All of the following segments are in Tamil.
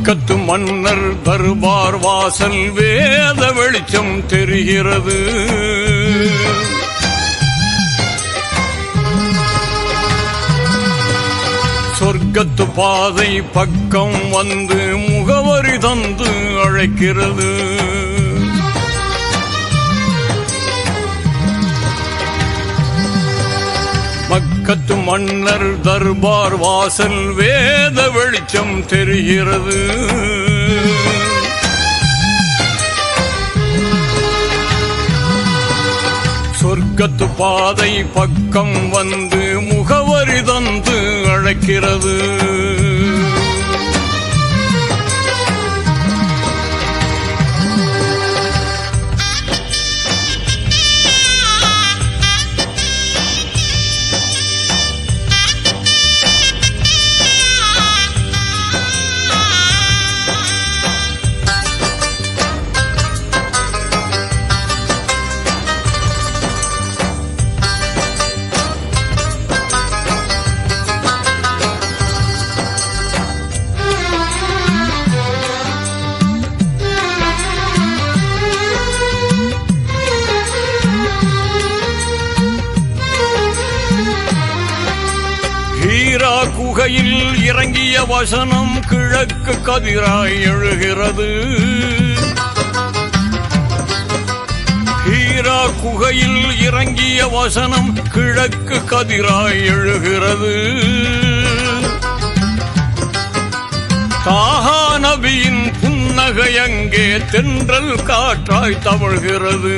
மக்கத்து மன்னர் தர்பார் வாசல் வேத வெளிச்சம் தெரிகிறது. சொர்க்கத்து பாதை பக்கம் வந்து முகவரி தந்து அழைக்கிறது. மக்கத்து மன்னர் தர்பார் வாசல் வேத வெளிச்சம் தெரிகிறது. சொர்க்கத்து பாதை பக்கம் வந்து முகவரி தந்து அழைக்கிறது. ஹீரா குகையில் இறங்கிய வசனம் கிழக்கு கதிராய் எழுகிறது. ஹீரா குகையில் இறங்கிய வசனம் கிழக்கு கதிராய் எழுகிறது. தாஹா நபியின் புன்னகை அங்கே தென்றல் காற்றாய் தவழ்கிறது.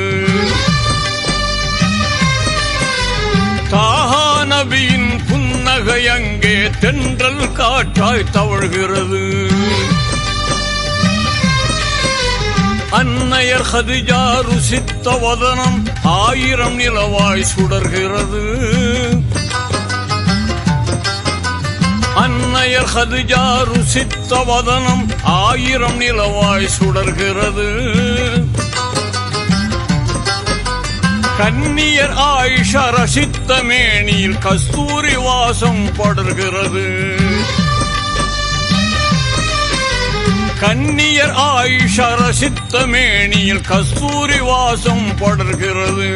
தாஹா நபியின் புன்னகை அங்கே தென்றல் காற்றாய் தவழ்கிறது. அன்னையர் ஹதிஜா ருசித்த வதனம் 1000 நிலவாய் சுடர்கிறது. அன்னையர் ஹதிஜா ருசித்த வதனம் 1000 நிலவாய் சுடர்கிறது. கன்னியர் ஆயிஷா ரசித்த மேனியில் கஸ்தூரி வாசம் படர்கிறது. கன்னியர் ஆயிஷா ரசித்த மேனியில் கஸ்தூரி வாசம் படர்கிறது.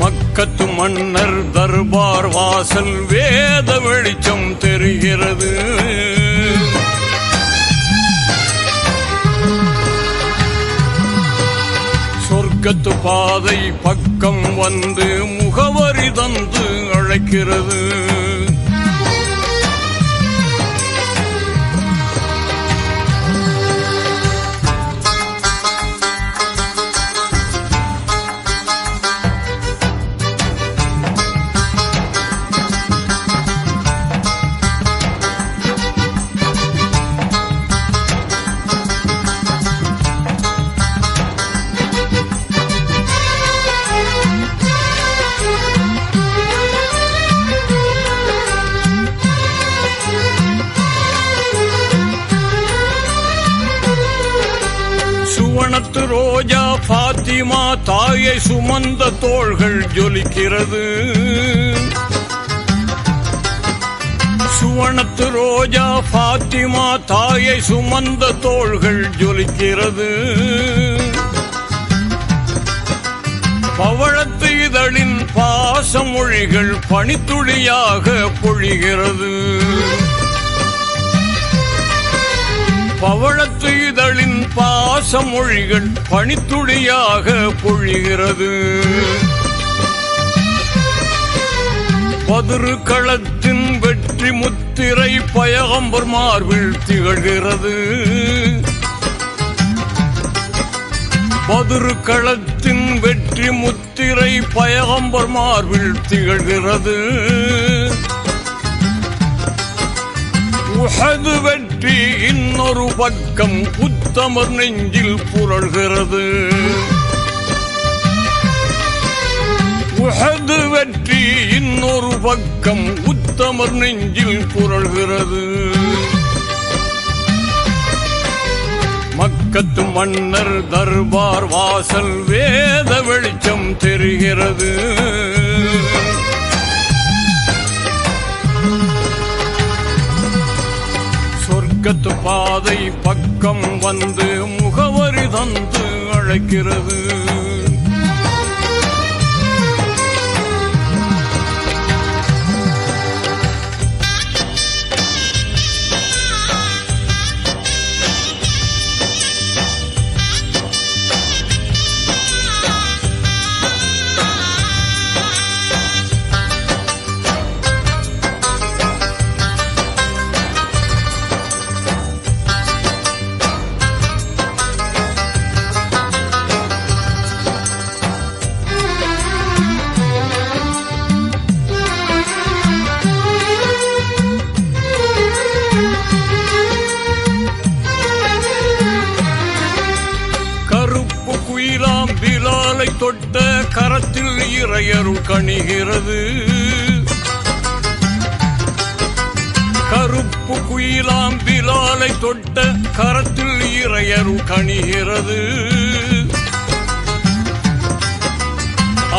மக்கத்து மன்னர் தர்பார் வாசல் வேத வெளிச்சம் தெரிகிறது. சொர்க்கத்து பாதை பக்கம் வந்து முகவரி தந்து அழைக்கிறது. சுவனத்து ரோஜா பாத்திமா தாயை சுமந்த தோள்கள் ஜொலிக்கிறது. சுவனத்து ரோஜா பாத்திமா தாயை சுமந்த தோள்கள் ஜொலிக்கிறது. பவழத்து இதழின் பாசமொழிகள் பனித்துளியாக பொழிகிறது. பவழத்து இதழின் பாசமொழிகள் பனித்துளியாக பொழிகிறது. பதிரு களத்தின் வெற்றி முத்திரை பயகம்பர் மார்பில் திகழ்கிறது. பதிரு களத்தின் வெற்றி முத்திரை பயகம்பர் மார்பில் திகழ்கிறது. உஹது வெற்றி இன்னொரு பக்கம் உத்தமர் நெஞ்சில் புரள்கிறது. உஹது வெற்றி இன்னொரு பக்கம் உத்தமர் நெஞ்சில் புரள்கிறது. மக்கத்து மன்னர் தர்பார் வாசல் வேத வெளிச்சம் தெரிகிறது. சொர்க்கத்து பாதை பக்கம் வந்து முகவரி தந்து அழைக்கிறது. பிலாலை தொட்ட கரத்தில் இறையருள் கணிகிறது. கருப்பு குயிலாம் பிலாலை தொட்ட கரத்தில் இறையருள் கணிகிறது.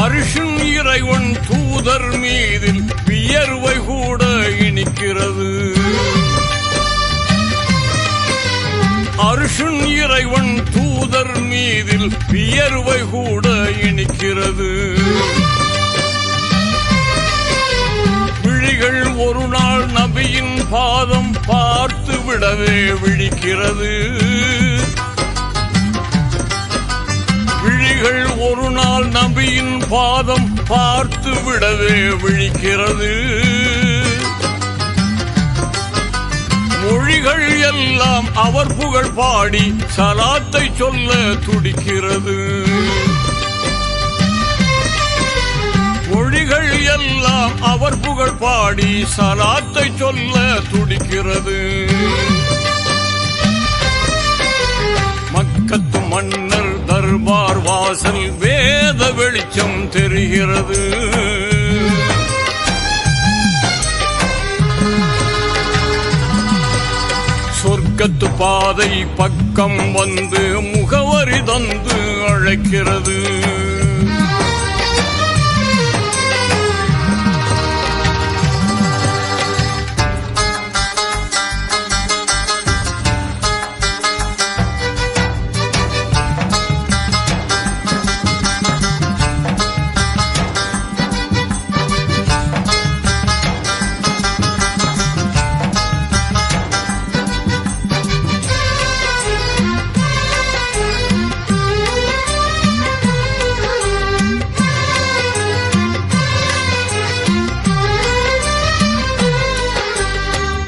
அரிசின் இறைவன் தூதர் மீதில் வியர்வை கூட இனிக்கிறது. அரிசின் இறைவன் தூதர் மீதில் வியர்வை கூட இனிக்கிறது. விழிகள் ஒரு நாள் நபியின் பாதம் பார்த்து விடவே விழிக்கிறது. விழிகள் ஒரு நாள் நபியின் பாதம் பார்த்து விடவே விழிக்கிறது. மொழிகள் எல்லாம் அவர் புகழ் பாடி சலாத்தை சொல்ல துடிக்கிறது. மொழிகள் எல்லாம் அவர் புகழ் பாடி சலாத்தை சொல்ல துடிக்கிறது. மக்கத்து மன்னர் தர்பார் வாசல் வேத வெளிச்சம் தெரிகிறது. சொர்க்கத்து பாதை பக்கம் வந்து முகவரி தந்து அழைக்கிறது.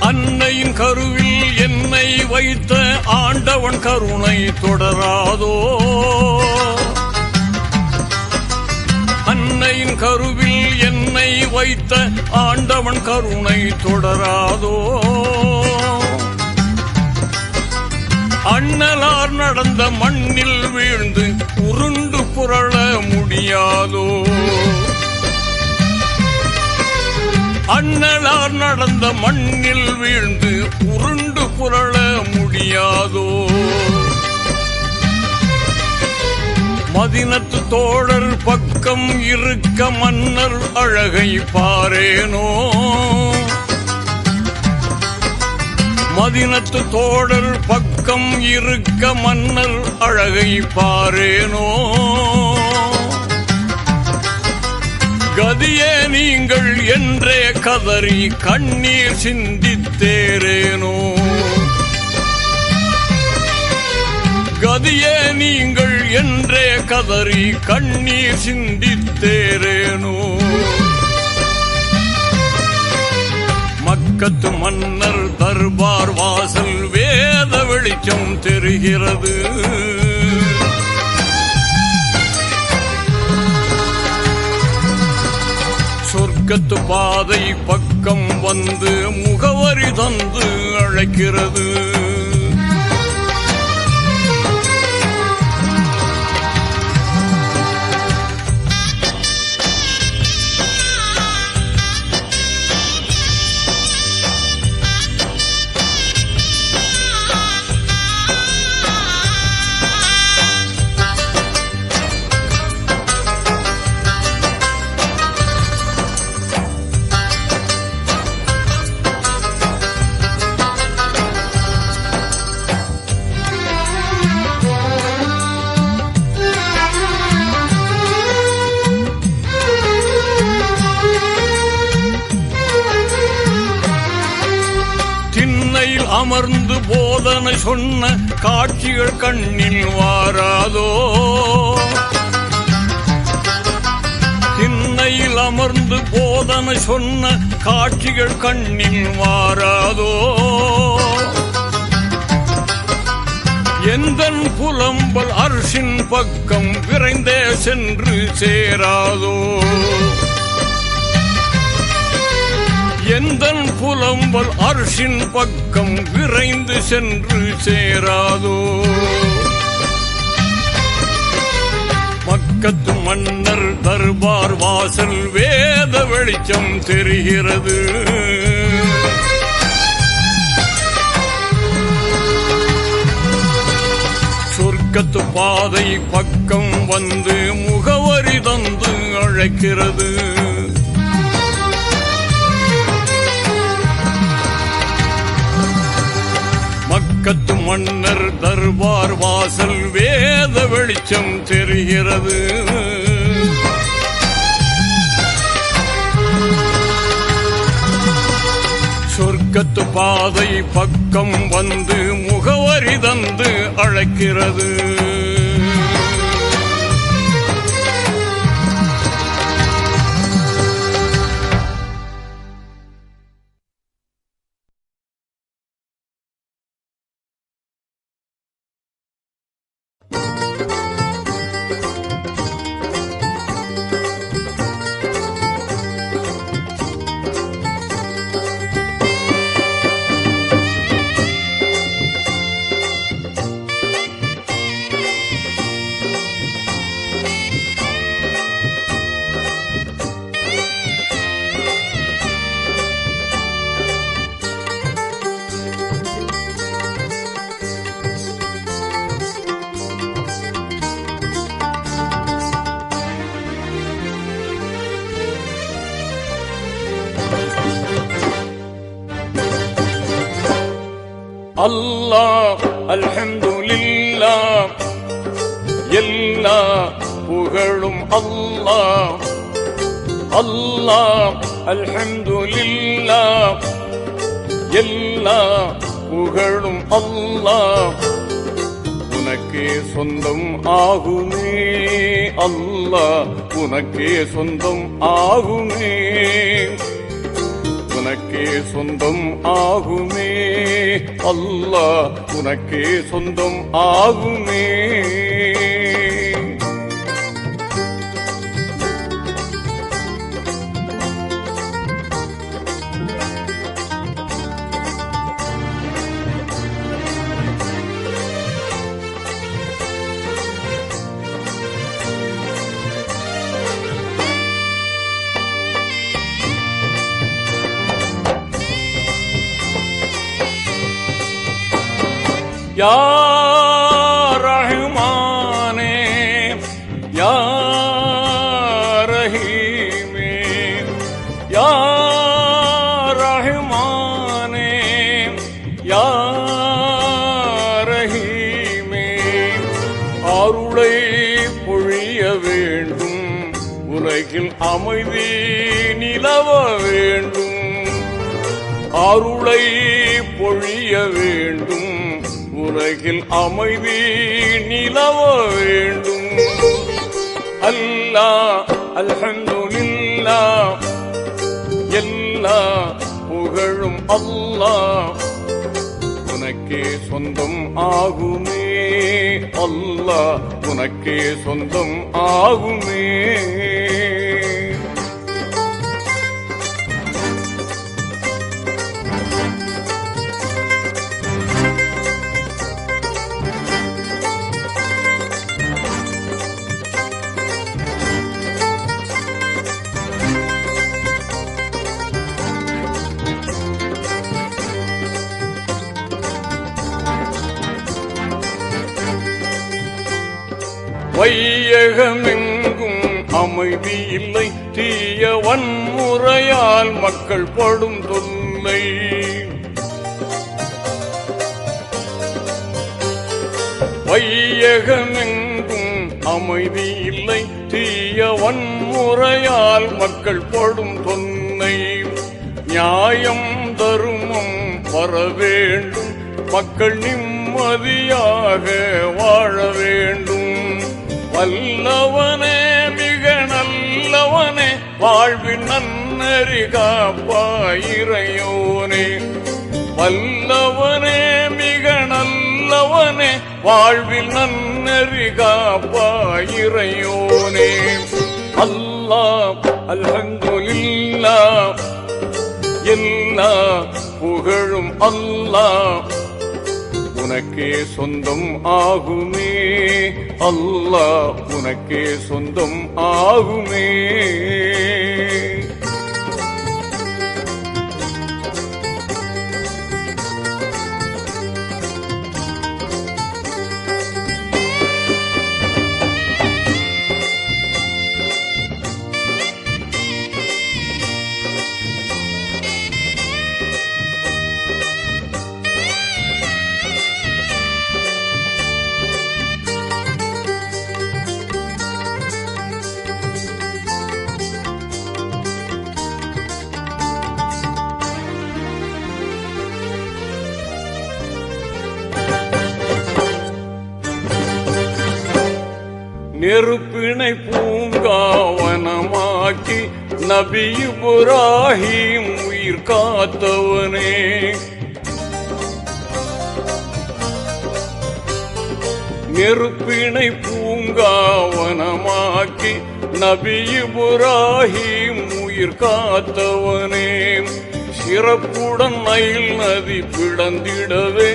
அன்னையின் கருவில் என்னை வைத்த ஆண்டவன் கருணை தொடராதோ. அன்னையின் கருவில் என்னை வைத்த ஆண்டவன் கருணை தொடராதோ. அண்ணலார் நடந்த மண்ணில் வீழ்ந்து உருண்டு புரள முடியாதோ. அண்ணலார் நடந்த மண்ணில் வீழ்ந்து உருண்டு புரள முடியாதோ. மதினத்து தோழர் பக்கம் இருக்க மன்னர் அழகை பாரேனோ. மதினத்து தோழர் பக்கம் இருக்க மன்னர் அழகை பாரேனோ. கதியே நீங்கள் என்றே கதறி கண்ணீர் சிந்தித்தேரேனோ. கதியே நீங்கள் என்றே கதறி கண்ணீர் சிந்தித்தேரேனோ. மக்கத்து மன்னர் தர்பார் வாசல் வேத வெளிச்சம் தெரிகிறது. சொர்க்கத்து பாதை பக்கம் வந்து முகவரி தந்து அழைக்கிறது. அமர்ந்து போதனை சொன்ன காட்சிகள் கண்ணில் வாராதோ திண்ணையில் அமர்ந்து போதனை சொன்ன காட்சிகள் கண்ணில் வாராதோ எந்தன் புலம்பல் அர்ஷின் பக்கம் விரைந்தே சென்று சேராதோ எந்தன் புலம்பல் அர்ஷின் பக்கம் விரைந்து சென்று சேராதோ மக்கத்து மன்னர் தர்பார் வாசல் வேத வெளிச்சம் தெரிகிறது சொர்க்கத்து பாதை பக்கம் வந்து முகவரி தந்து அழைக்கிறது மக்கத்து மன்னர் தர்பார் வாசல் வேத வெளிச்சம் தெரிகிறது சொர்க்கத்து பாதை பக்கம் வந்து முகவரி தந்து அழைக்கிறது அல்லாஹ் அல்ஹம்துலில்லாஹ் எல்லா புகழும் அல்லாஹ் அல்லாஹ் அல்ஹம்துலில்லாஹ் எல்லா புகழும் அல்லாஹ் உனக்கே சொந்தம் ஆகுமே அல்லாஹ் உனக்கே சொந்தம் ஆகுமே உனக்கே சொந்தம் ஆகுமே அல்லாஹ் உனக்கே சொந்தம் ஆகுமே யா ரஹ்மானே யா ரஹீமே யா ரஹ்மானே யா ரஹீமே அருளை பொழிய வேண்டும் உலகில் அமைதி நிலவ வேண்டும் அருளை பொழிய வேண்டும் உலகில் அமைதி நிலவ வேண்டும் அல்லாஹ் அல்ஹம்துலில்லாஹ் எல்லா புகழும் அல்லாஹ் உனக்கே சொந்தம் ஆகுமே அல்லாஹ் உனக்கே சொந்தம் ஆகுமே வையகமெங்கும் அமைதி இல்லை தீய வன்முறையால் மக்கள் படும் தொல்லை வையகமெங்கும் அமைதி இல்லை தீய வன்முறையால் மக்கள் படும் தொல்லை நியாயம் தருமம் வர வேண்டும் மக்கள் நிம்மதியாக வாழ வேண்டும். வல்லவனே மிக நல்லவனே வாழ்வின் நன்னறி காப்பாயிரையோனே. வல்லவனே மிக நல்லவனே வாழ்வில் நன்னறி காப்பாயிரையோனே. அல்லாஹ் அல்ஹம்துலில்லாஹ் எல்லா புகழும் அல்லாஹ் உனக்கே சொந்தம் ஆகுமே. அல்லாஹ் உனக்கே சொந்தம் ஆகுமே. நெருப்பினை பூங்காவனமாக்கி நபி இப்ராஹிம் உயிர் காத்தவனே. நெருப்பினை பூங்காவனமாக்கி நபி இப்ராஹிம் உயிர் காத்தவனே. சிறப்புடன் நைல் நதி பிளந்திடவே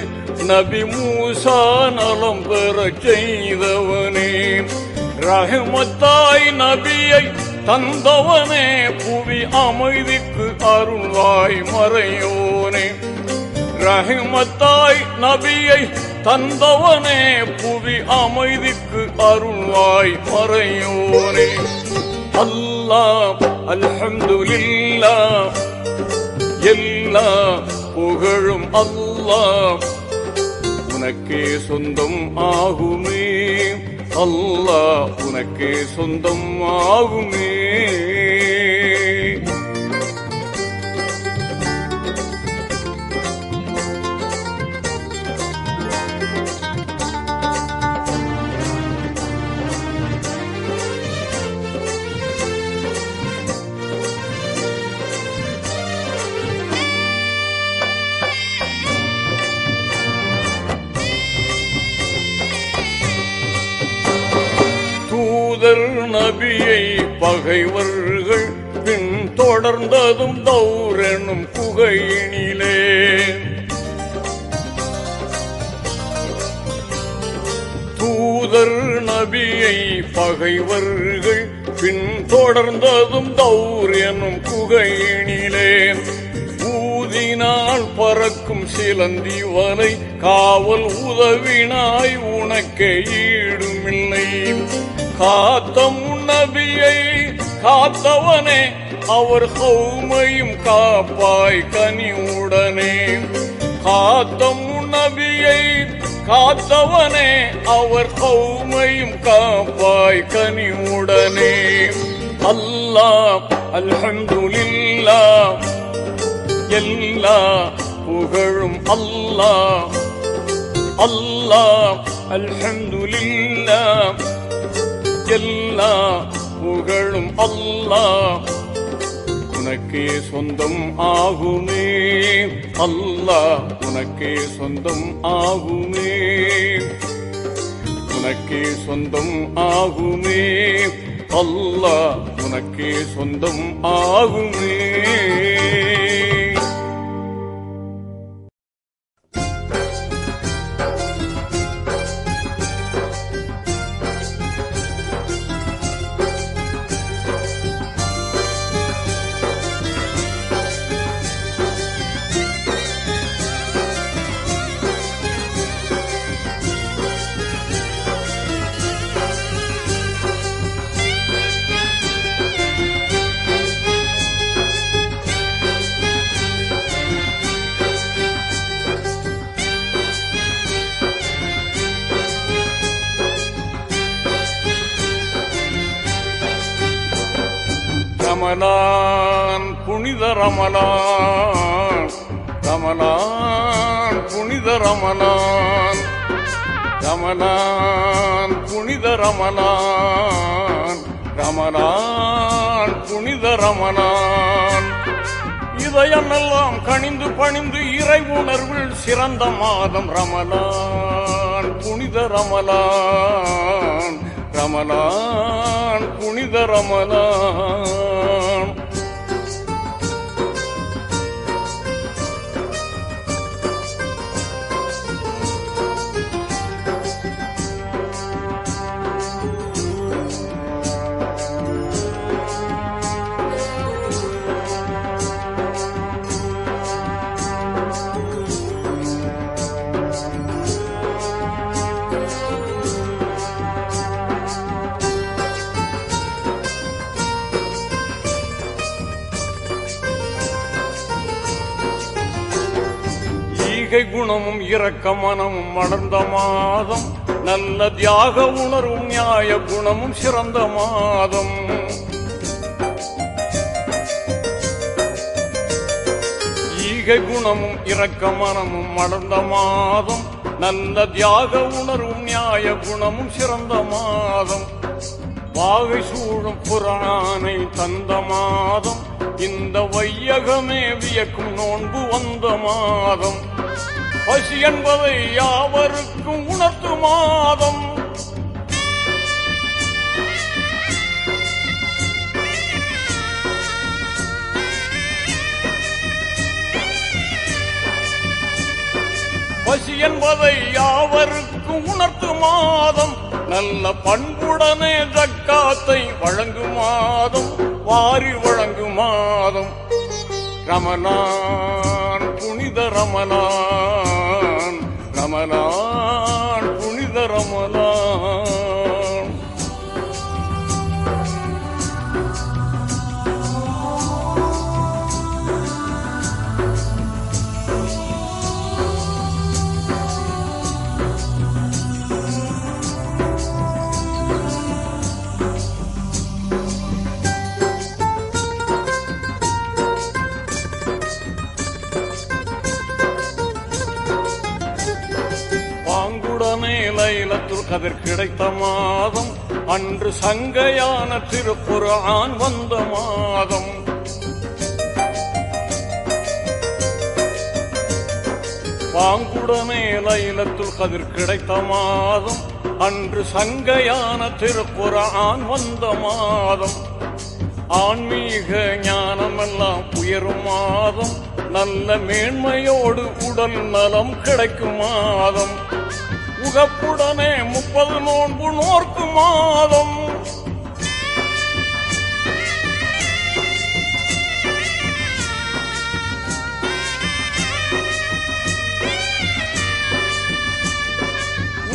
நபி மூசா நலம் பெறச் செய்தவனே. ரஹ்மத்தாய் நபியை தந்தவனே புவி அமைதிக்கு அருள்வாய் மறையோனே. ரஹ்மத்தாய் நபியை தந்தவனே புவி அமைதிக்கு அருள்வாய் மறையோனே. அல்லாஹ் அல்ஹம்துலில்லாஹ் எல்லா புகழும் அல்லாஹ் உனக்கே சொந்தம் ஆகுமே. அல்லாஹ் உனக்கே சொந்தம் ஆகுமே. நபியை பகைவர்கள் பின் தொடர்ந்ததும் தௌரெனும் குகையினிலே. தூதர் நபியை பகைவர்கள் பின் தொடர்ந்ததும் தௌர் எனும் குகையினிலே. ஊதினால் பறக்கும் சிலந்தி வலை காவல் உதவினாய் உனக்கே ஈடுமில்லை. காத்த முன்னபியை காத்தவனே அவர் கௌமையும் காப்பாய் கனிவுடனே. காத்த முன்னபியை காத்தவனே அவர் கௌமையும் காப்பாய் கனிவுடனே. அல்லாஹ் அல்ஹம்துலில்லாஹ் எல்லா புகழும் அல்லாஹ். அல்லாஹ் அல்ஹம்துலில்லாஹ் எல்லா புகழும் அல்லாஹ் உனக்கே சொந்தம் ஆகுமே. அல்லாஹ் உனக்கே சொந்தம் ஆகுமே. உனக்கே சொந்தம் ஆகுமே. அல்லாஹ் உனக்கே சொந்தம் ஆகுமே. ரமலான் புனித ரமலான், ரமலான் புனித ரமலான் ரமலான் புனித ரமலான் ரமலான் புனித ரமலான் இதயமெல்லாம் கனிந்து பணிந்து இறை உணர்வில் சிறந்த மாதம் ரமலான் புனித ரமலான் ரமலான் புனித ரமலான் குணமும் இரக்க மனமும் மலர்ந்த மாதம் நல்ல தியாக உணர்வும் நியாய குணமும் சிறந்த மாதம் ஈகை குணமும் இரக்க மனமும் மலர்ந்த மாதம் நல்ல தியாக உணர்வும் நியாய குணமும் சிறந்த மாதம் வாகை சூழும் புராணை தந்த மாதம் இந்த வையகமே வியக்கும் நோன்பு வந்த மாதம் பசி என்பதை யாவருக்கும் உணர்த்து மாதம் பசி என்பதை யாவருக்கும் உணர்த்து மாதம் நல்ல பண்புடனே ஜக்காத்தை வழங்கும் மாதம் வாரி வழங்கும் மாதம் ரமலான் புனித ரமலான் ரமலான் புனித ரமலான் லைலத்துல் கதிர் கிடைத்த மாதம் அன்று சங்கையான திருக்குர்ஆன் வந்த மாதம் பாங்குடனே லைலத்துல் கதிர் கிடைத்த மாதம் அன்று சங்கையான திருக்குர்ஆன் வந்த மாதம் ஆன்மீக ஞானமெல்லாம் உயரும் மாதம் நல்ல மேன்மையோடு உடல் நலம் கிடைக்கும் மாதம் உகப்புடனே 30 நோன்பு நோர்க்கும் மாதம்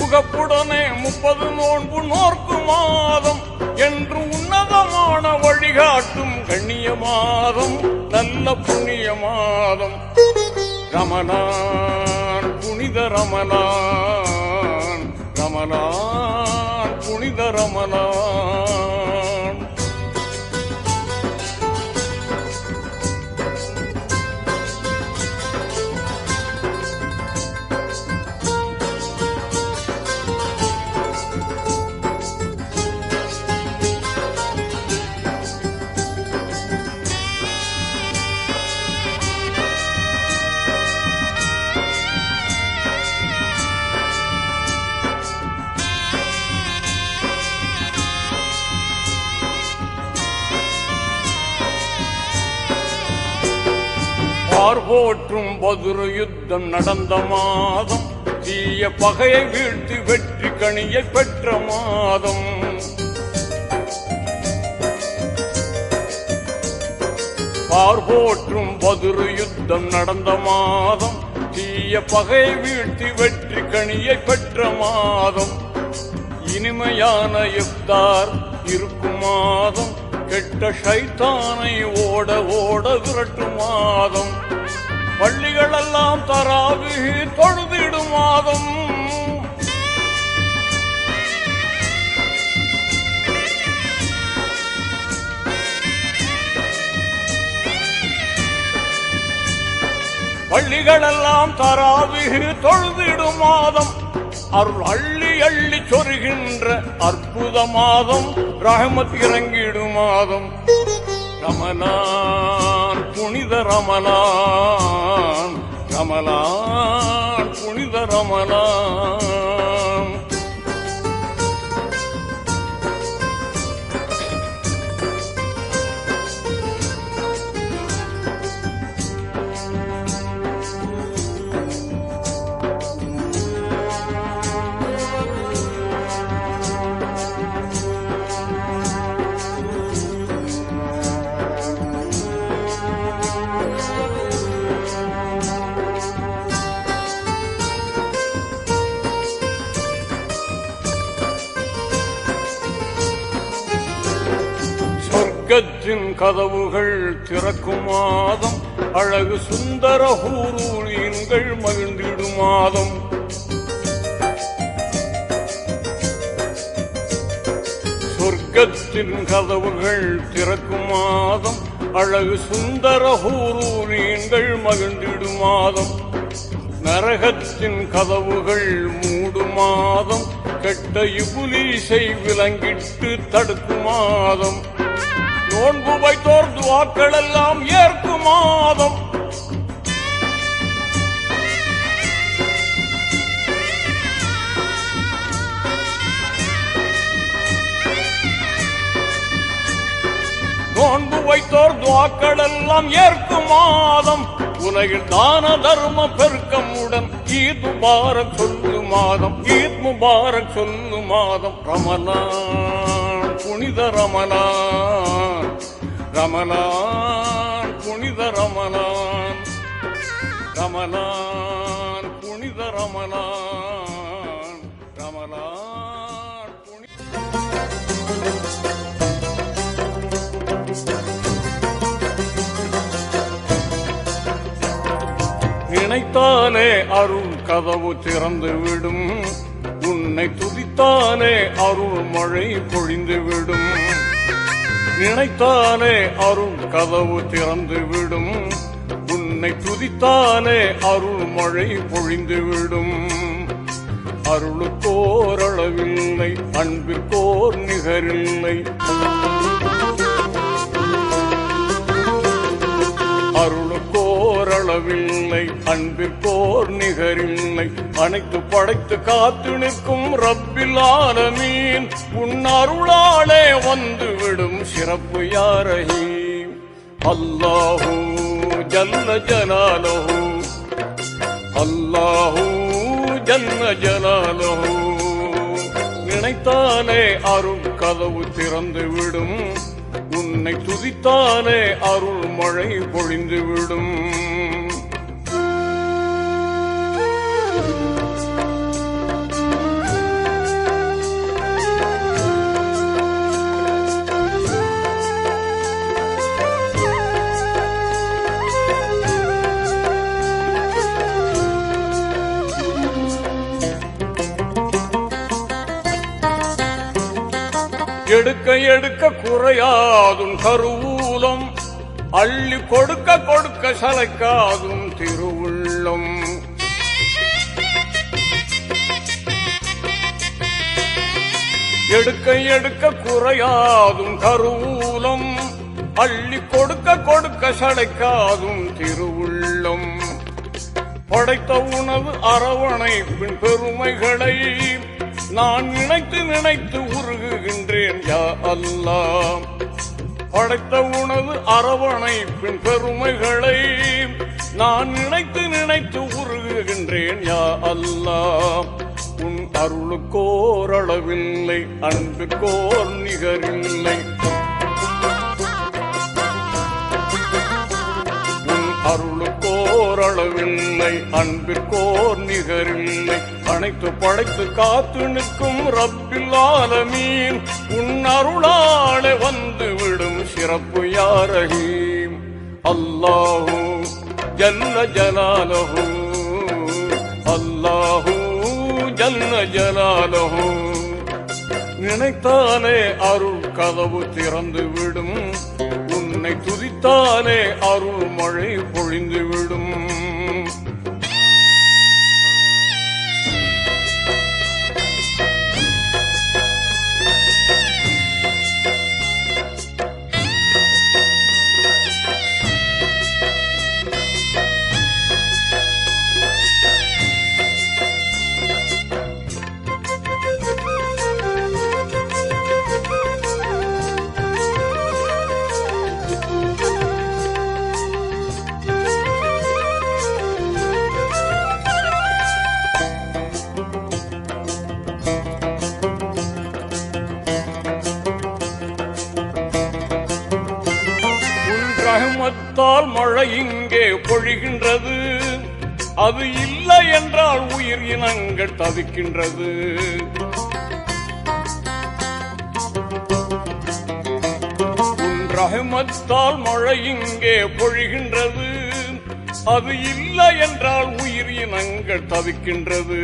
உகப்புடனே 30 நோன்பு நோர்க்கும் மாதம் என்று உன்னதமான வழிகாட்டும் கண்ணிய மாதம் நல்ல புண்ணிய மாதம் ரமலான் புனித ரமலான் ரமலான் புனித ரமலான் போற்றும் பதுரு யுத்தம் நடந்த மாதம் தீய பகையை வீழ்த்தி வெற்றி கனியை பெற்ற மாதம் போற்றும் பதுரு யுத்தம் நடந்த மாதம் தீய பகையை வீழ்த்தி வெற்றி கனியை பெற்ற மாதம் இனிமையான இஃப்தார் இருக்கும் மாதம் கெட்ட ஷைத்தானை ஓட ஓட விரட்டும் மாதம் பள்ளிகளெல்லாம் தராவிஹ் தொழுதிடும் மாதம் பள்ளிகளெல்லாம் தராவிகு தொழுதிடும் மாதம், அருள் அள்ளி அள்ளி சொருகின்ற அற்புத மாதம், ரஹமத் இறங்கிடும் மாதம். ரமலான் புனித ரமலான், ரமலான் புனித ரமலான். சொர்க்கத்தின் கதவுகள் திறக்கும் மாதம், அழகு சுந்தர ஹூரூரீன்கள் மகிழ்ந்திடும் மாதம். சொர்க்கத்தின் கதவுகள் திறக்கும் மாதம், அழகு சுந்தர ஹூரூரீன்கள் மகிழ்ந்திடும் மாதம். நரகத்தின் கதவுகள் மூடும் மாதம், கெட்ட இபுலீசை விலங்கிட்டு தடுக்கும் மாதம். நோன்பு வைத்தோர் துஆக்கள் எல்லாம் ஏற்கும் மாதம். நோன்பு வைத்தோர் துஆக்கள் எல்லாம் ஏற்கும் மாதம். உலகில் தான தர்ம பெருக்கமுடன் ஈத் முபாரக் சொல்லு மாதம், ஈத் முபாரக் சொல்லு மாதம். ரமலான் புனித ரமலான், ரமலான் புனித ரமலான், ரமலான் புனித ரமலான், ரமலான் புனித. நினைத்தாலே அருள் கதவு திறந்து விடும், உன்னை துதித்தாலே அருள் மழை பொழிந்து விடும். நினைத்தாலே அருள் கதவு திறந்து விடும், உன்னை துதித்தாலே அருள் மழை பொழிந்து விடும். அருளுக்கோர் அளவில்லை, அன்பிற்கோர் நிகரில்லை. அருளுக்கோர் அளவில்லை, அன்பிற்கோர் நிகரில்லை. அனைத்து படைத்து காத்து நிற்கும் ரப்பில் ஆலமீன், உன் அருளாலே வந்து விடும் சிறப்பு யா ரஹீம். அல்லாஹு ஜல்ல ஜலாலுஹு, அல்லாஹு ஜல்ல ஜலாலுஹு. நினைத்தாலே அருள் கதவு திறந்து விடும், உன்னை துதித்தாலே அருள் மழை பொழிந்து விடும். எடுக்க எடுக்க குறையாதும் கருவூலம், அள்ளி கொடுக்க கொடுக்க சளைக்காதும் திருவுள்ளம். எடுக்க எடுக்க குறையாதும் கருவூலம், அள்ளி கொடுக்க கொடுக்க சளைக்காதும் திருவுள்ளம். படைத்த உணவு அரவணைப்பின் பெருமைகளை நான் நினைத்து நினைத்து உருகுகின்றேன் யா அல்லாஹ். படைத்த உணவு அரவணைப்பின் பெருமைகளை நான் நினைத்து நினைத்து உருகுகின்றேன் யா அல்லாஹ். உன் அருளுக்கோர் அளவில்லை, அன்புக்கோர் நிகரில்லை. உன் அருளுக்கோர் அளவில்லை, அன்பிற்கோர் நிகரில்லை. அனைத்து படைத்து காத்து நிற்கும் ரப்பில் ஆலமீன், உன் அருளாலே வந்து விடும் சிறப்பு யா ரஹீம். அல்லாஹு ஜல்ல ஜலாலுஹு, அல்லாஹு ஜல்ல ஜலாலுஹு. நினைத்தாலே அருள் கதவு திறந்து விடும், உன்னை துதித்தாலே அருள் மழை பொழிந்து விடும். மழை இங்கே பொழிகின்றது. அது இல்லை என்றால் உயிர் இனங்கள் தவிக்கின்றது. உன் ரஹ்மத்தால் மழை இங்கே பொழிகின்றது. அது இல்லை என்றால் உயிர் இனங்கள் தவிக்கின்றது.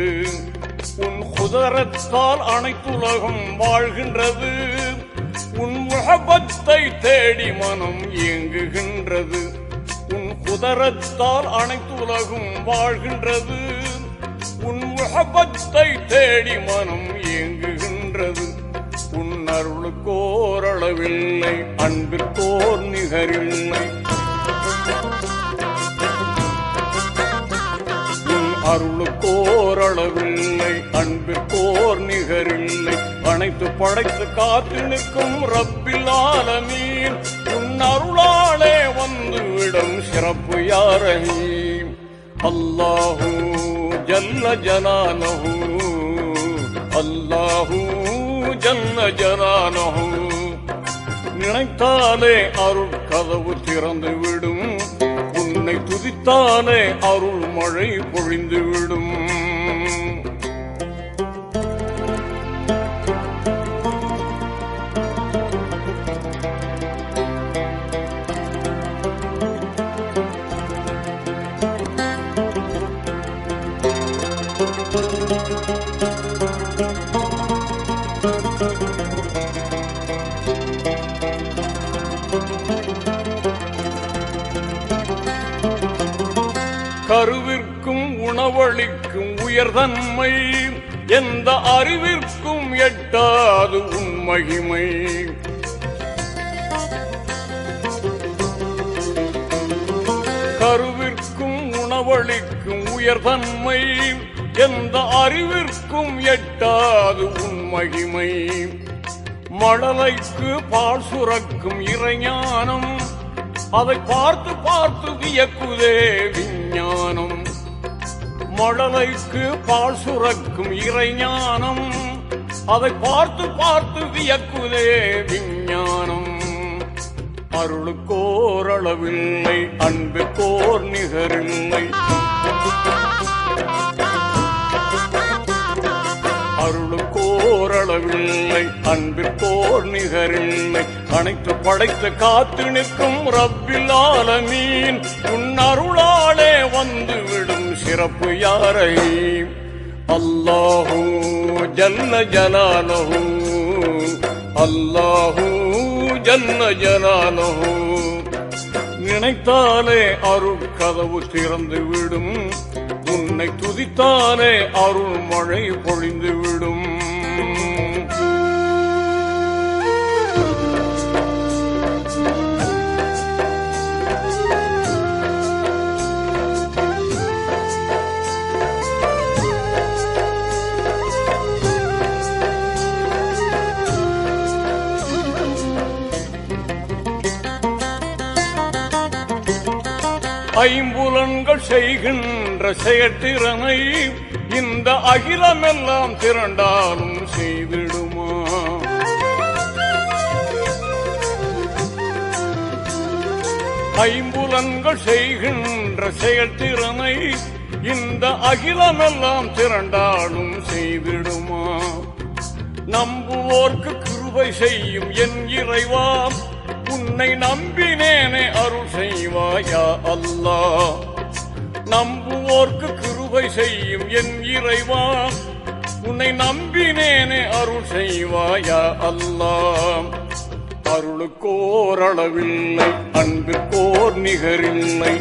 உன் குதரத்தால் அனைத்துலகம் வாழ்கின்றது. உன் முஹப்பத்தை தேடி மனம் இயங்குகின்றது. உன் குதரத்தால் அனைத்துலகம் வாழ்கின்றது. உன் முஹப்பத்தை தேடி மனம் இயங்குகின்றது. உன் அருளுக்கோரளவில்லை, அன்பிற்கோர் நிகரில்லை. அருளுக்கோரளவில்லை, அன்பிற்கோர் நிகரில்லை. அனைத்து படைத்து காத்து நிற்கும் ரப்பில் ஆலமீன். உன் அருளாலே வந்துவிடும் சிறப்பு யா ரஹீம். அல்லாஹு ஜல்ல ஜலாலஹு, அல்லாஹு ஜல்ல ஜலாலஹு. நினைத்தாலே அருள் கதவு திறந்துவிடும். உன்னை துதித்தாலே அருள் மழை பொழிந்துவிடும். கருவிற்கும் உணவளிக்கும் உயர்தன்மை எந்த அறிவிற்கும் எட்டாது உன் மகிமை. கருவிற்கும் உணவளிக்கும் உயர்தன்மை எந்த அறிவிற்கும் எட்டாது உன் மகிமை. மழலைக்கு பால் சுரக்கும் இறைஞானம், அதை பார்த்து பார்த்து வியக்குதே விஞ்ஞானம். மழலைக்கு பால் சுரக்கும் இறைஞானம், அதை பார்த்து பார்த்து வியக்குதே விஞ்ஞானம். அருளுக்கோரளவில்லை, அன்புக்கோர் நிகரில்லை. அருளுக்கோரளவில்லை, அன்பிற்கோர் நிகரில்லை. அனைத்து படைத்து காத்து நிற்கும் ரப்பில் ஆலமீன். உன் அருளாலே வந்துவிடும் சிறப்பு யா ரஹீம். அல்லாஹு ஜல்ல ஜலாலஹு, அல்லாஹு ஜல்ல ஜலாலஹு. நினைத்தாலே அருள் கதவு திறந்துவிடும். உன்னை துதித்தாலே அருள் மழை பொழிந்துவிடும். ஐம்புலன்கள் செய்கின்ற செயற்திறனை இந்த அகிலமெல்லாம் திரண்டாலும் செய்திடுமா? ஐம்புலன்கள் செய்கின்ற செயற்திறனை இந்த அகிலமெல்லாம் திரண்டாலும் செய்திடுமா? நம்புவோர்க்கு கிருபை செய்யும் என் இறைவா, உன்னை நம்பினேனே அருள் செய்வாயா அல்லாஹ். நம்புவோர்க்கு கிருபை செய்யும் என் இறைவா, உன்னை நம்பினேனே அருள் செய்வாயா அல்லாஹ். அருளுக்கோரளவில்லை, அன்புக்கோர் நிகரில்லை.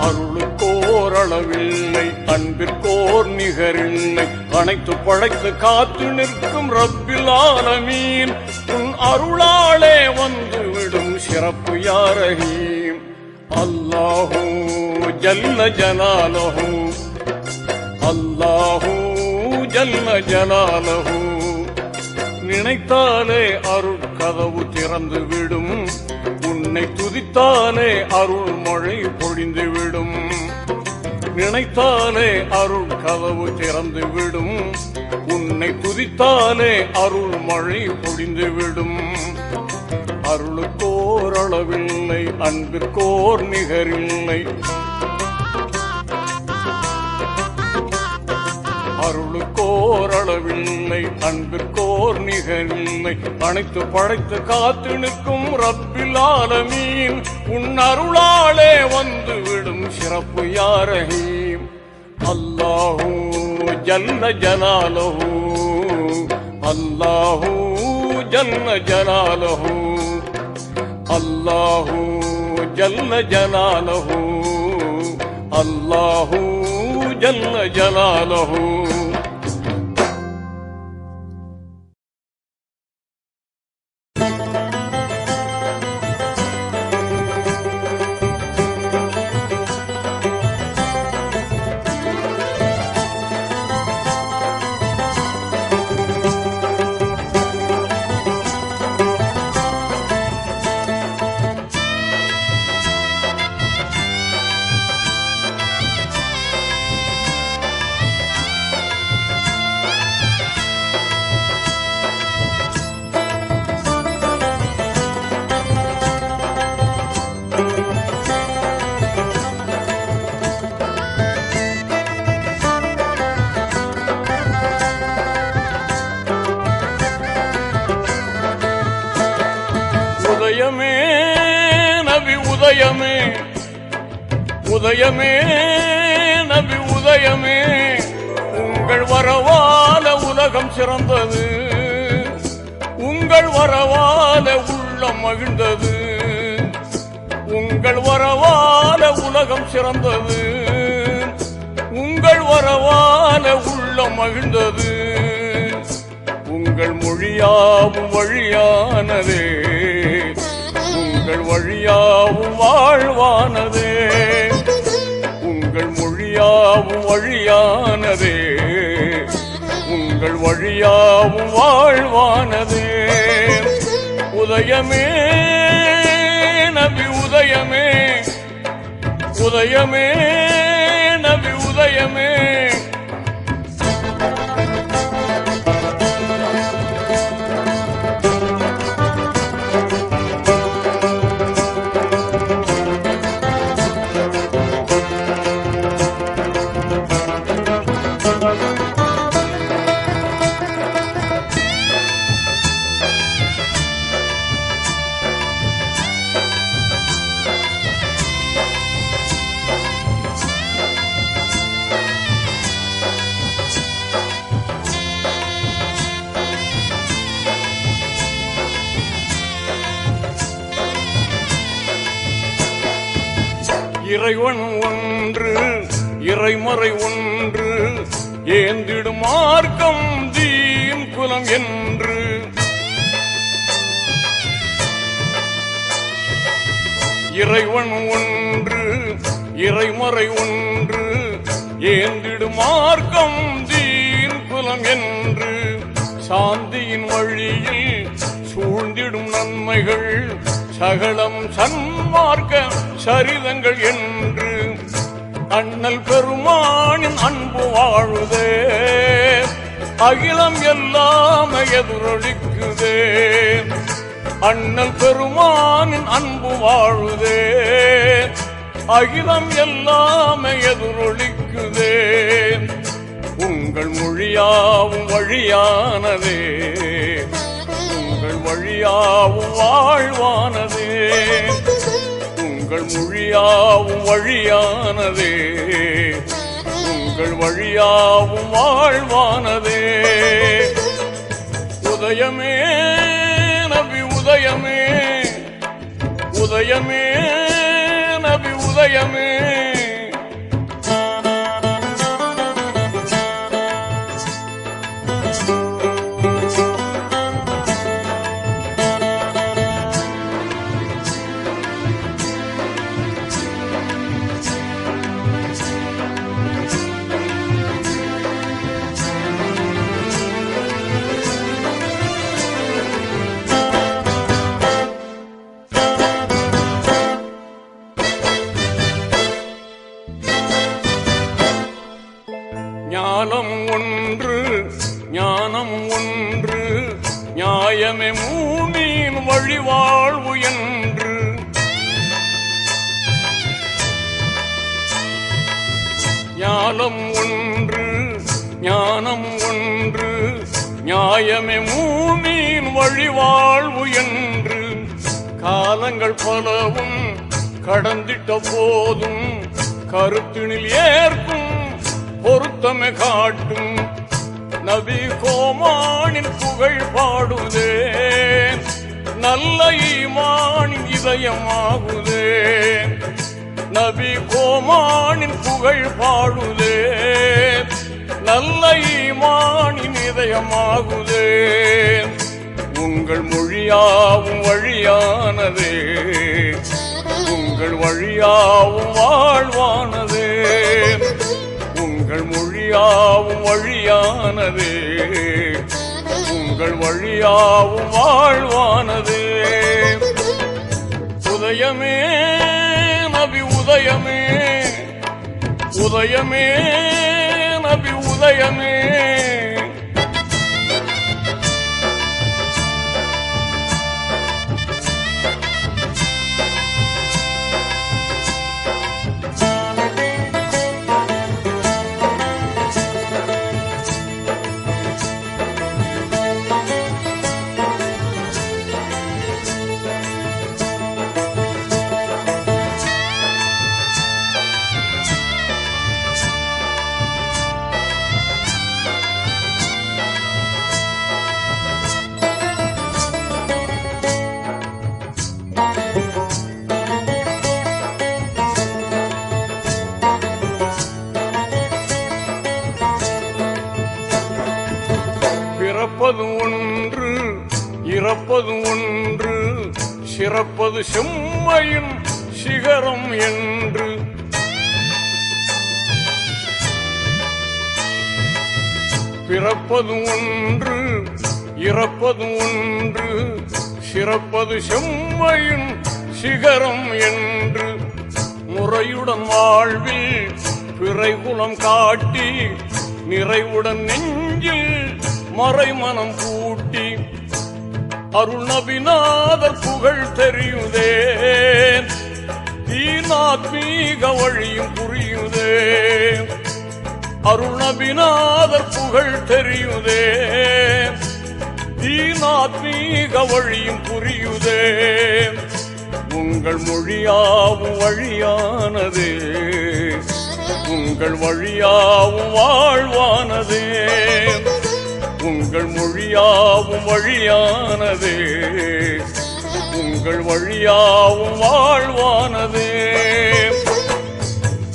அருளுக்கோரளவில்லை, அன்பிற்கோர் நிகரில்லை. அனைத்து படைத்து காத்து நிற்கும் ரப்பில் ஆலமீன். உன் அருளாலே வந்துவிடும் சிறப்பு யா ரஹீம். அல்லாஹு ஜல்ல ஜலாலஹு, அல்லாஹு ஜல்ல ஜலாலஹு. நினைத்தாலே அருள் கதவு திறந்துவிடும். உன்னை துதித்தாலே அருள் மழை பொழிந்துவிடும். நினைத்தாலே அருள் கதவு திறந்துவிடும். உன்னை துதித்தாலே அருள் மழை பொழிந்துவிடும். அருளுக்கோர் அளவில்லை, அன்பிற்கோர் நிகரில்லை. அருளுக்கோர் அளவில்லை, அன்பிற்கோர் நிகரில்லை. அனைத்து படைத்து காத்து நிற்கும் ரப்பில் ஆலமீன், உன் அருளாலே வந்து விடும் சிறப்பு யா ரஹீம். அல்லாஹு ஜல்ல ஜலாலஹு, அல்லாஹு ஜல்ல ஜலாலஹு, அல்லாஹு ஜல்ல ஜலாலஹு, அல்லாஹு ஜல்ல ஜலாலஹு. உதயமே நபி உதயமே, உதயமே நபி உதயமே, உங்கள் வரவால உலகம் சிறந்தது, உங்கள் வரவால உள்ளம் மகிழ்ந்தது, உங்கள் வரவால உலகம் சிறந்தது, உங்கள் வரவால உள்ளம் மகிழ்ந்தது. உங்கள் மொழியாவும் வழியானதே, உங்கள் வழியாவும் வாழ்வானதே, உங்கள் மொழியாவும் வழியானதே, உங்கள் வழியாவும் வாழ்வானதே. உதயமே நபி உதயமே, உதயமே நபி உதயமே. இறைவன் ஒன்று இறைமறை ஒன்று, ஏந்திடும் மார்க்கம் தீன் குலம் என்று. இறைவன் ஒன்று இறைமறை ஒன்று, ஏந்திடும் மார்க்கம் தீன் குலம் என்று. சாந்தியின் வழியில் சூழ்ந்திடும் நன்மைகள் சகலம் சன்மார்க்க சரிதங்கள் என்று. அண்ணல் பெருமானின் அன்பு வாழுதே, அகிலம் எல்லாம் எதிரொலிக்குதே. அண்ணல் பெருமானின் அன்பு வாழுதே, அகிலம் எல்லாம் எதிரொலிக்குதே. உங்கள் மொழியாவும் வழியானதே, உங்கள் வழியாவும் வாழ்வானதே, உங்கள் மொழியாவும் வழியானதே, உங்கள் வழியாவும் வாழ்வானதே. உதயமே நபி உதயமே, உதயமே நபி உதயமே. ஞானம் ஒன்று ஞானம் ஒன்று, நியாயமே மூமியின் வழிவாழ்வு என்று ஞானம் ஒன்று ஞானம் ஒன்று நியாயமே மூமின் வழிவாழ்வு என்று காலங்கள் பலவும் கடந்திட்ட போதும் கருத்தினில் ஏற்கும் பொருத்தமே காட்டும் நபி கோமானின் புகழ் பாடுதே நல்ல ஈமானின் இதயமாகுதே நபி கோமானின் புகழ் பாடுதே நல்ல ஈமானின் இதயமாகுதே உங்கள் மொழியாவும் வழியானதே உங்கள் வழியாவும் வாழ்வானதே உங்கள் மொழியாவும் வழியானதே உங்கள் வழியாவும் வாழ்வானதே உதயமே நபி உதயமே உதயமே நபி உதயமே பிறப்பது ஒன்று இறப்பது ஒன்று சிறப்பது செம்மையின் சிகரம் என்று பிறப்பது ஒன்று இறப்பது ஒன்று சிறப்பது செம்மையின் சிகரம் என்று முறையுடன் வாழ்வில் பிறைகுலம் காட்டி நிறைவுடன் நெஞ்சில் மறைமனம் கூட்டி அருள் நபிநாதர் புகழ் தெரியுதே தீனாத்மீக வழியும் புரியுதே அருள் நபிநாதர் புகழ் தெரியுதே தீனாத்மீக வழியும் புரியுதே உங்கள் மொழியாவும் வழியானதே உங்கள் வழியாவும் வாழ்வானதே உங்கள் மொழியாவும் வழியானதே உங்கள் வழியாவும் வாழ்வானதே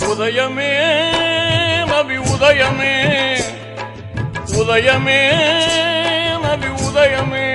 உதயமே நபி உதயமே உதயமே நபி உதயமே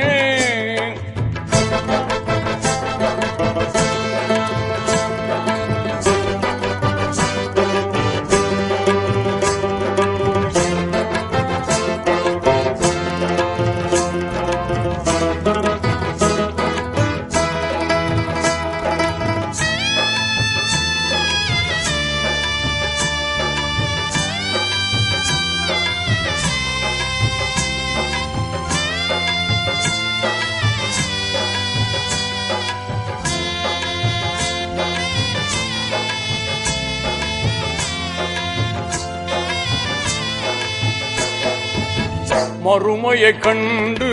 மறுமையை கண்டு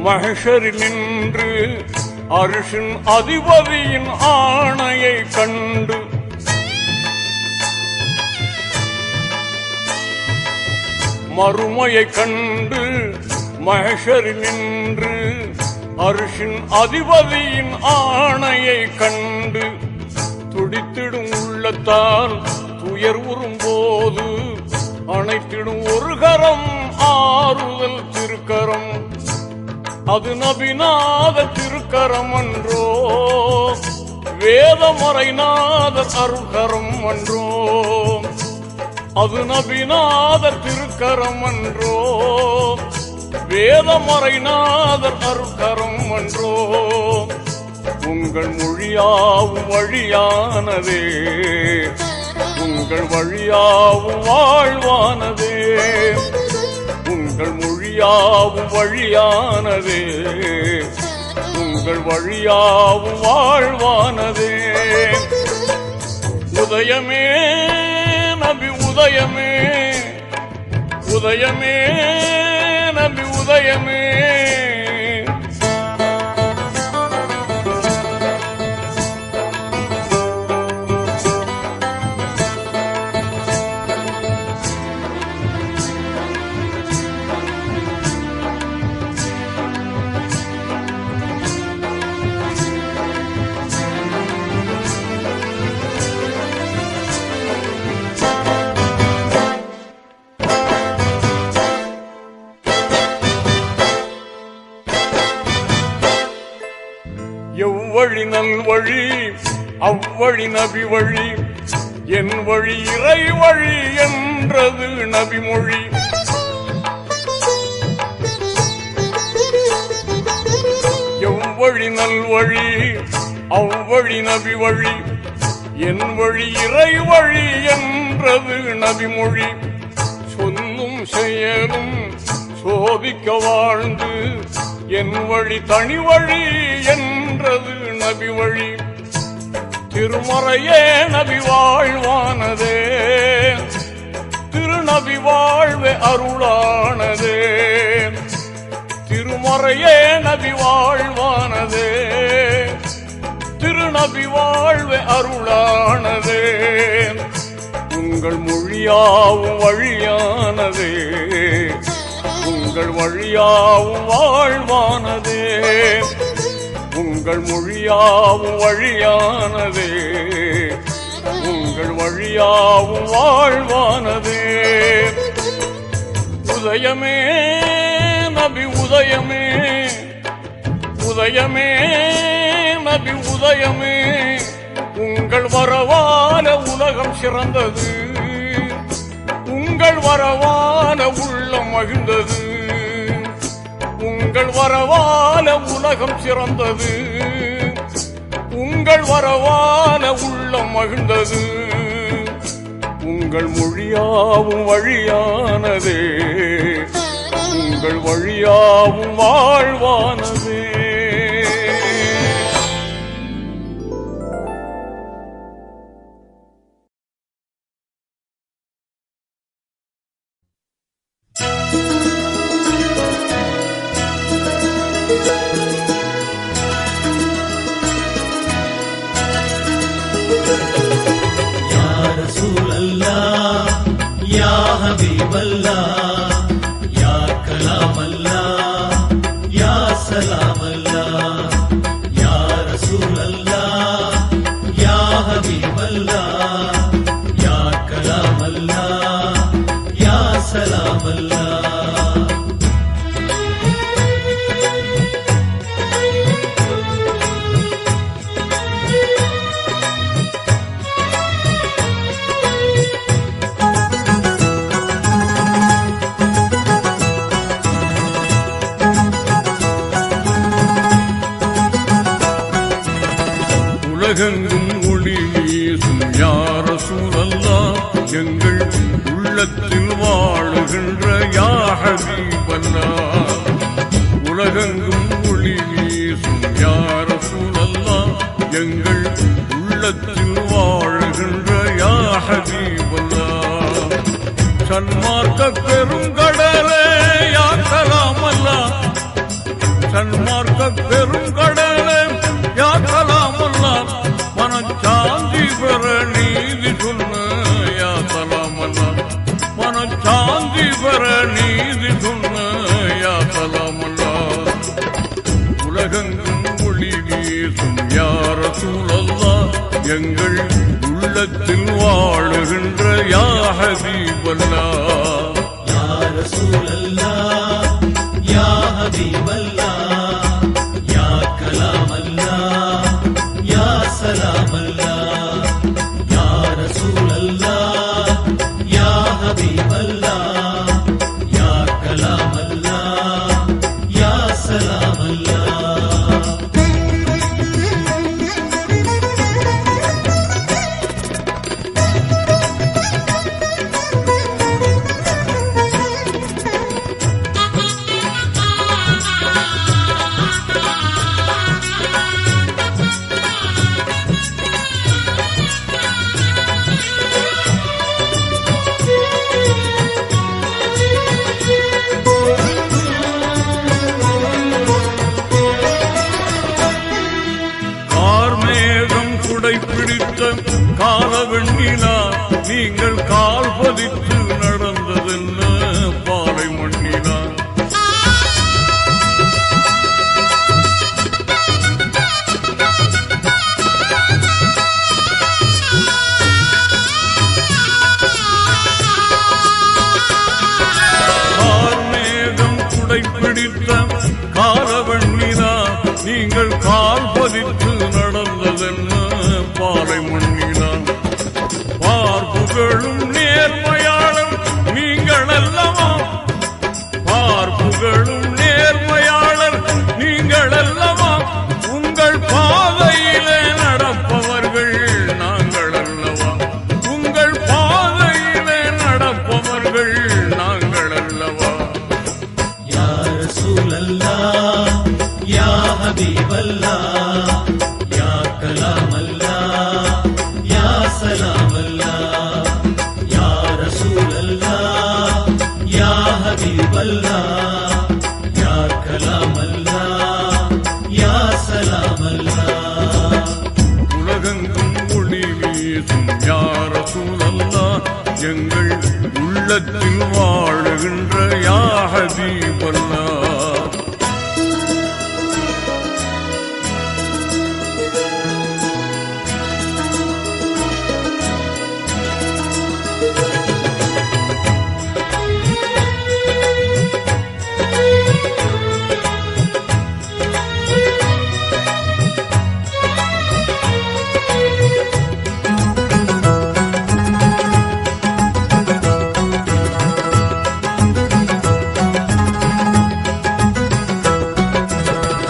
மஹ்ஷரில் நின்று அர்ஷின் அதிபதியின் ஆணையை கண்டு மறுமையை கண்டு மஹ்ஷரில் நின்று அர்ஷின் அதிபதியின் ஆணையை கண்டு துடித்திடும் உள்ளத்தால் துயர் உறும்போது அனைத்திடும் ஒரு கரம் ஆறுதல் திருக்கரம் அது நபிநாத திருக்கரம் அன்றோ வேதமறைநாத அருள்கரம் அன்றோ அது நபிநாத திருக்கரம் அன்றோ வேதமறைநாத அருள்கரம் அன்றோ உங்கள் மொழியாவும் வழியானதே உங்கள் வழியாவும் வாழ்வானதே உங்கள் மொழியாவும் வழியானதே உங்கள் வழியாவும் வாழ்வானதே. உதயமே நபி உதயமே, உதயமே நபி உதயமே. எவ்வழி நல்வழி அவ்வழி நபி வழி, என் வழி இறை வழி என்றது நபிமொழி. எவ்வழி நல்வழி அவ்வழி நபி வழி, என் வழி இறை வழி என்றது நபிமொழி. சொல்லும் செயலும் சோதிக்க வாழ்ந்து என் வழி தனி வழி என்றது நபி வழி. திருமறையே நபி வாழ்வானதே, திருநபி வாழ்வே அருளானதே. திருமறையே நபி வாழ்வானதே, திருநபி வாழ்வே அருளானதே. உங்கள் மொழியாவும் வழியானதே, உங்கள் வழியாவும் வாழ்வானதே. உங்கள் மொழியாவும் வழியானதே, உங்கள் வழியாவும் வாழ்வானதே. உதயமே நபி உதயமே, உதயமே நபி உதயமே. உங்கள் வரவான உலகம் சிறந்தது, உங்கள் வரவான உள்ளம் மகிழ்ந்தது. உங்கள் வரவான உலகம் சிறந்தது, உங்கள் வரவான உள்ளம் மகிழ்ந்தது. உங்கள் மொழியாவும் வழியானதே, உங்கள் வழியாவும் வாழ்வானதே. உலகெங்கும் ஒளி வீசும் யா ரசூலல்லாஹ், எங்கள் உள்ளத்தில் வாழுகின்ற யா ஹபீபல்லாஹ். உலகெங்கும் ஒளி வீசும் யா ரசூலல்லாஹ், எங்கள் உள்ளத்தில் வாழுகின்ற யா ஹபீபல்லாஹ். சன்மார்க்க பெருங்கடலே யா கலாமல்லாஹ், சன்மார்க்க பெருங்கடலே யா கலாமல்லாஹ். மனச்சாந்தி பெற நீதி சொன்ன யா கலாமல்லாஹ், மனச்சாந்தி பெற நீதி சொன்ன யா கலாமல்லாஹ். உலகெங்கும் ஒளி வீசும் யா ரசூலல்லாஹ், எங்கள் உள்ளத்தில் வாழுகின்ற யா ஹபீபல்லாஹ். யா ரசூலல்லாஹ், யா ஹபீபல்லாஹ், யா கலாமல்லாஹ், யா சலாமல்லாஹ். யா ரசூலல்லாஹ், யா ஹபீபல்லாஹ், யா கலாமல்லாஹ், யா சலாமல்லாஹ். கால் பதித்து நடந்ததென்ன பாலை மண்ணினான். பிடித்த காலவண்ணினா நீங்கள் கால் பதித்து நடந்ததென்ன பாலை மண்ணினான். பார்ப்புகளும் நேர்மையாளர் நீங்கள் அல்லவா, பார்ப்புகளும் நேர்மையாளர் நீங்கள் அல்லவா, உங்கள் பாதையிலே நடப்பவர்கள் நாங்கள் அல்லவா, உங்கள் பாதையிலே நடப்பவர்கள் நாங்கள் அல்லவா. या हबीब अल्लाह या कलाम अल्लाह या सलाम अल्लाह या रसूल अल्लाह या हबीब अल्लाह या कलाम अल्लाह या सलाम अल्लाह. உலகெங்கும் ஒளி வீசும் யா ரசூல் அல்லாஹ், எங்கள் உள்ளத்தில் வாழுகின்ற யா ஹபீப் அல்லாஹ்.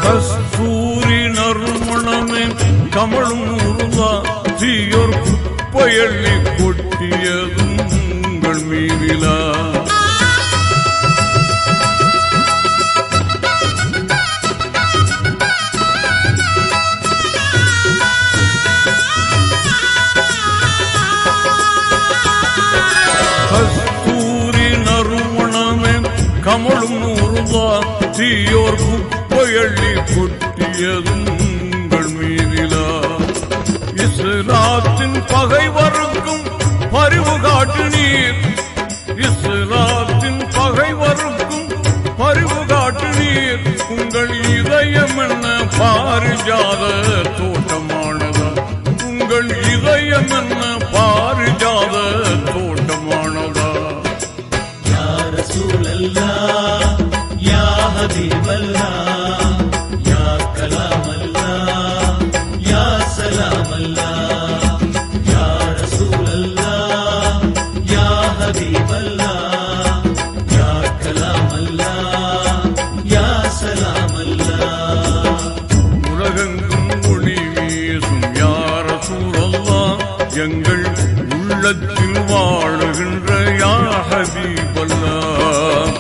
கஸ்தூரி நறுமணமே கமழும் உருவா, தீயோர் குப்பையள்ளி கொட்டியதும் உங்கள் மீதிலா. கஸ்தூரி நறுமணமே கமழும் உருவா, தீயோர் குப்பையள்ளி கொட்டியதும் உங்கள் மீதிலா. இஸ்லாத்தின் பகைவருக்கும் பரிவு காட்டு நீர், இஸ்லாத்தின் பகைவருக்கும் பரிவு காட்டு நீர். உங்கள் இதயம் என்ன பாரிஜாத தோட்டமானதா, உங்கள் இதயம் என்ன பாரிஜாத தோட்டமானதா. या रसूल अल्लाह या हबीब अल्लाह या कलाम अल्लाह या सलाम अल्लाह या रसूल अल्लाह या हबीब अल्लाह या कलाम अल्लाह या सलाम अल्लाह. உலகெங்கும் ஒளி வீசும் யா ரசூல் அல்லாஹ், எங்கள் உள்ளத்தில் வாழுகின்ற யா ஹபீப் அல்லாஹ்.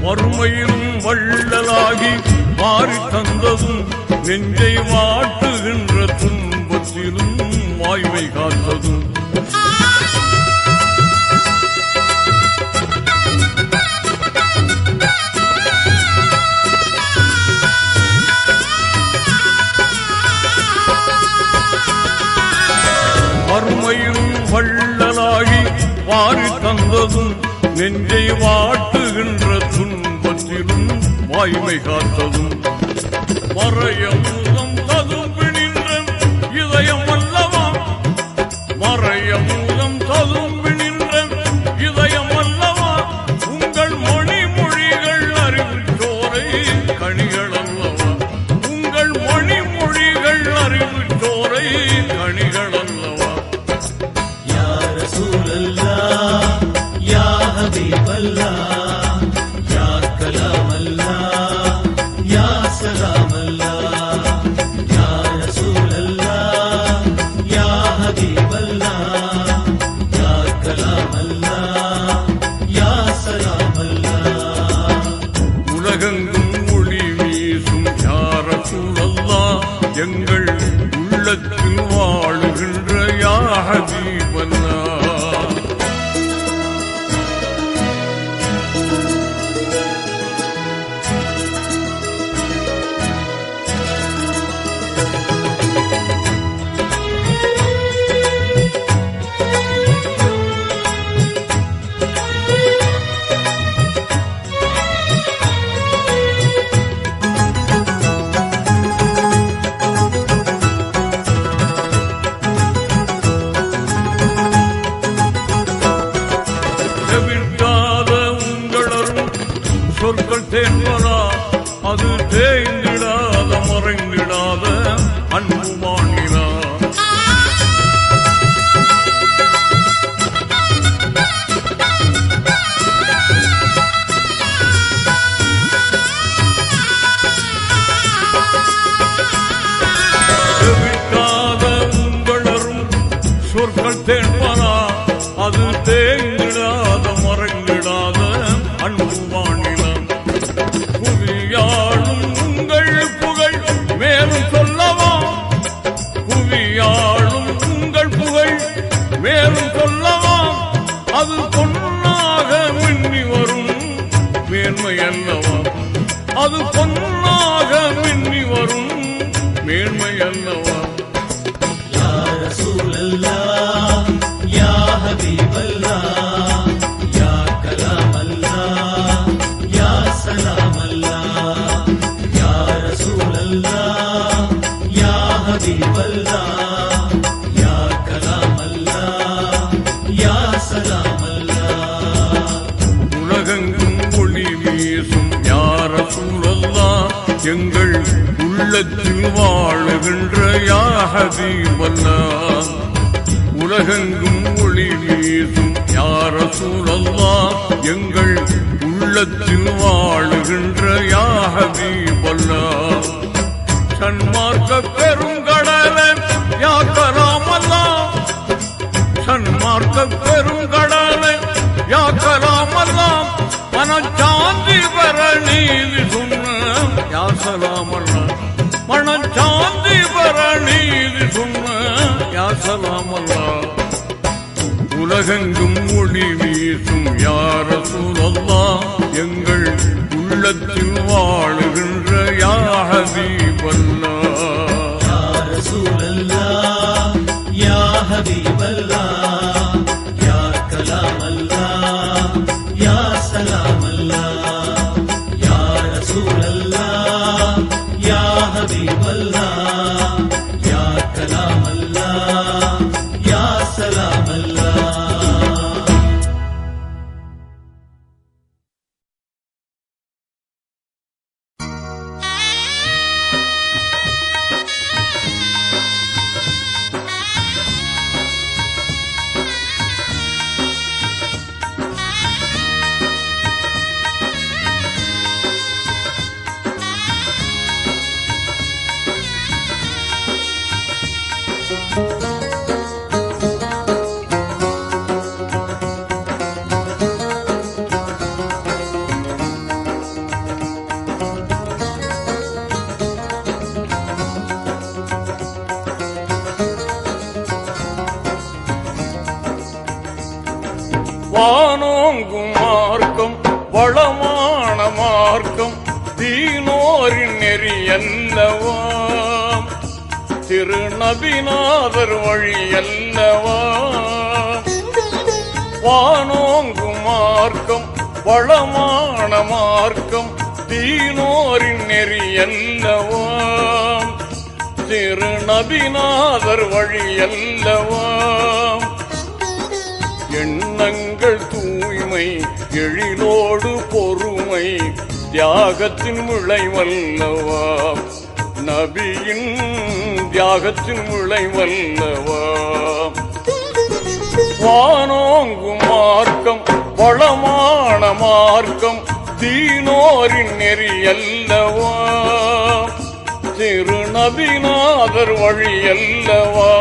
வறுமையிலும் வள்ளலாகி மாறி தந்ததும், நெஞ்சை வாட்டுகின்ற துன்பத்திலும் வாய்மை காத்ததும். வறுமையிலும் வள்ளலாகி மாறி தந்ததும், நெஞ்சை வாட்டுகின்ற துன்பத்திலும் வாய்மை காத்ததும். மறையமுதம் ததும்பி நின்ற இதயம் அல்லவா, மறையமுதம் ததும்பி நின்ற இதயம் அல்லவா, உங்கள் மொழிமொழிகள் அறிவுச்சோரை கனிகள் அல்லவா, உங்கள் மொழிமொழிகள் அறிவுச்சோரை கனிகள் அல்லவா. या रसूल अल्लाह या हबीब अल्लाह या कलाम अल्लाह या सलाम अल्लाह या रसूल अल्लाह या हबीब अल्लाह வல்லார். தவிர்க்காத உங்களரும் சொற்கள் தேன்பரா, அது தேய்ந்திடாத மறைந்திடாத அன்பு மாநிலா. தவிர்க்காத உங்களரும் சொற்கள் தேன்பரா, அது தேய்ந்திடாத மறைந்திடாத அன்பு மாநிலம். புவியாளும் உங்கள் புகழ் மேலும் சொல்லவா, புவியாளும் உங்கள் புகழ் மேலும் சொல்லவா, அது பொன்னாக மின்னி வரும் மேன்மை அல்லவா, அது பொன்னாக மின்னி வரும் மேன்மை அல்லவா. யா ரசூலல்லாஹ் யா ஹபீபல்லாஹ் யா கலாமல்லாஹ் யா சலாமல்லாஹ். யா ரசூலல்லாஹ் யா ஹபீபல்லாஹ் யா கலாமல்லாஹ் யா சலாமல்லாஹ். உலகெங்கும் ஒளி வீசும் யா ரசூலல்லாஹ், எங்கள் உள்ளத்தில் வாழுகின்ற யா ஹபீபல்லாஹ். உலகெங்கும் ஒளி வீசும் யா ரசூலல்லாஹ், எங்கள் உள்ளத்தில் வாழுகின்ற யா ஹபீபல்லாஹ். சன்மார்க்க பெருங்கடலே யா கலாமல்லாஹ், சன்மார்க்க பெருங்கடலே யா கலாமல்லாஹ், மனச்சாந்தி பெற நீதி சொன்ன யா சலாமல்லாஹ், மனச்சாந்தி பெற நீதி சொன்ன யா சலாமல்லாஹ். உலகெங்கும் ஒளி வீசும் யா ரசூலல்லாஹ், எங்கள் உள்ளத்தில் வாழுகின்ற யா ஹபீபல்லாஹ். யா ரசூலல்லாஹ் யா ஹபீபல்லாஹ் யா கலாமல்லாஹ் யா சலாமல்லாஹ். யா ரசூலல்லாஹ் யா ஹபீபல்லாஹ் யா கலாமல்லாஹ் யா சலாமல்லாஹ். வானோங்கும் மார்க்கம் வளமான மார்க்கம் தீனோரின் நெறி அல்லவா, திருநபிநாதர் வழி அல்லவா. வானோங்கும் மார்க்கம் வளமான மார்க்கம் தீனோரின் நெறி அல்லவா, திருநபிநாதர் வழி அல்லவா. எண்ணங்கள் தூய்மை எழிலோடு பொறுமை தியாகத்தின் விளைவல்லவா, நபியின் தியாகத்தின் விளைவல்லவா. வானோங்கும் மார்க்கம் வளமான மார்க்கம் தீனோரின் நெறி அல்லவா, திருநபிநாதர் வழி அல்லவா.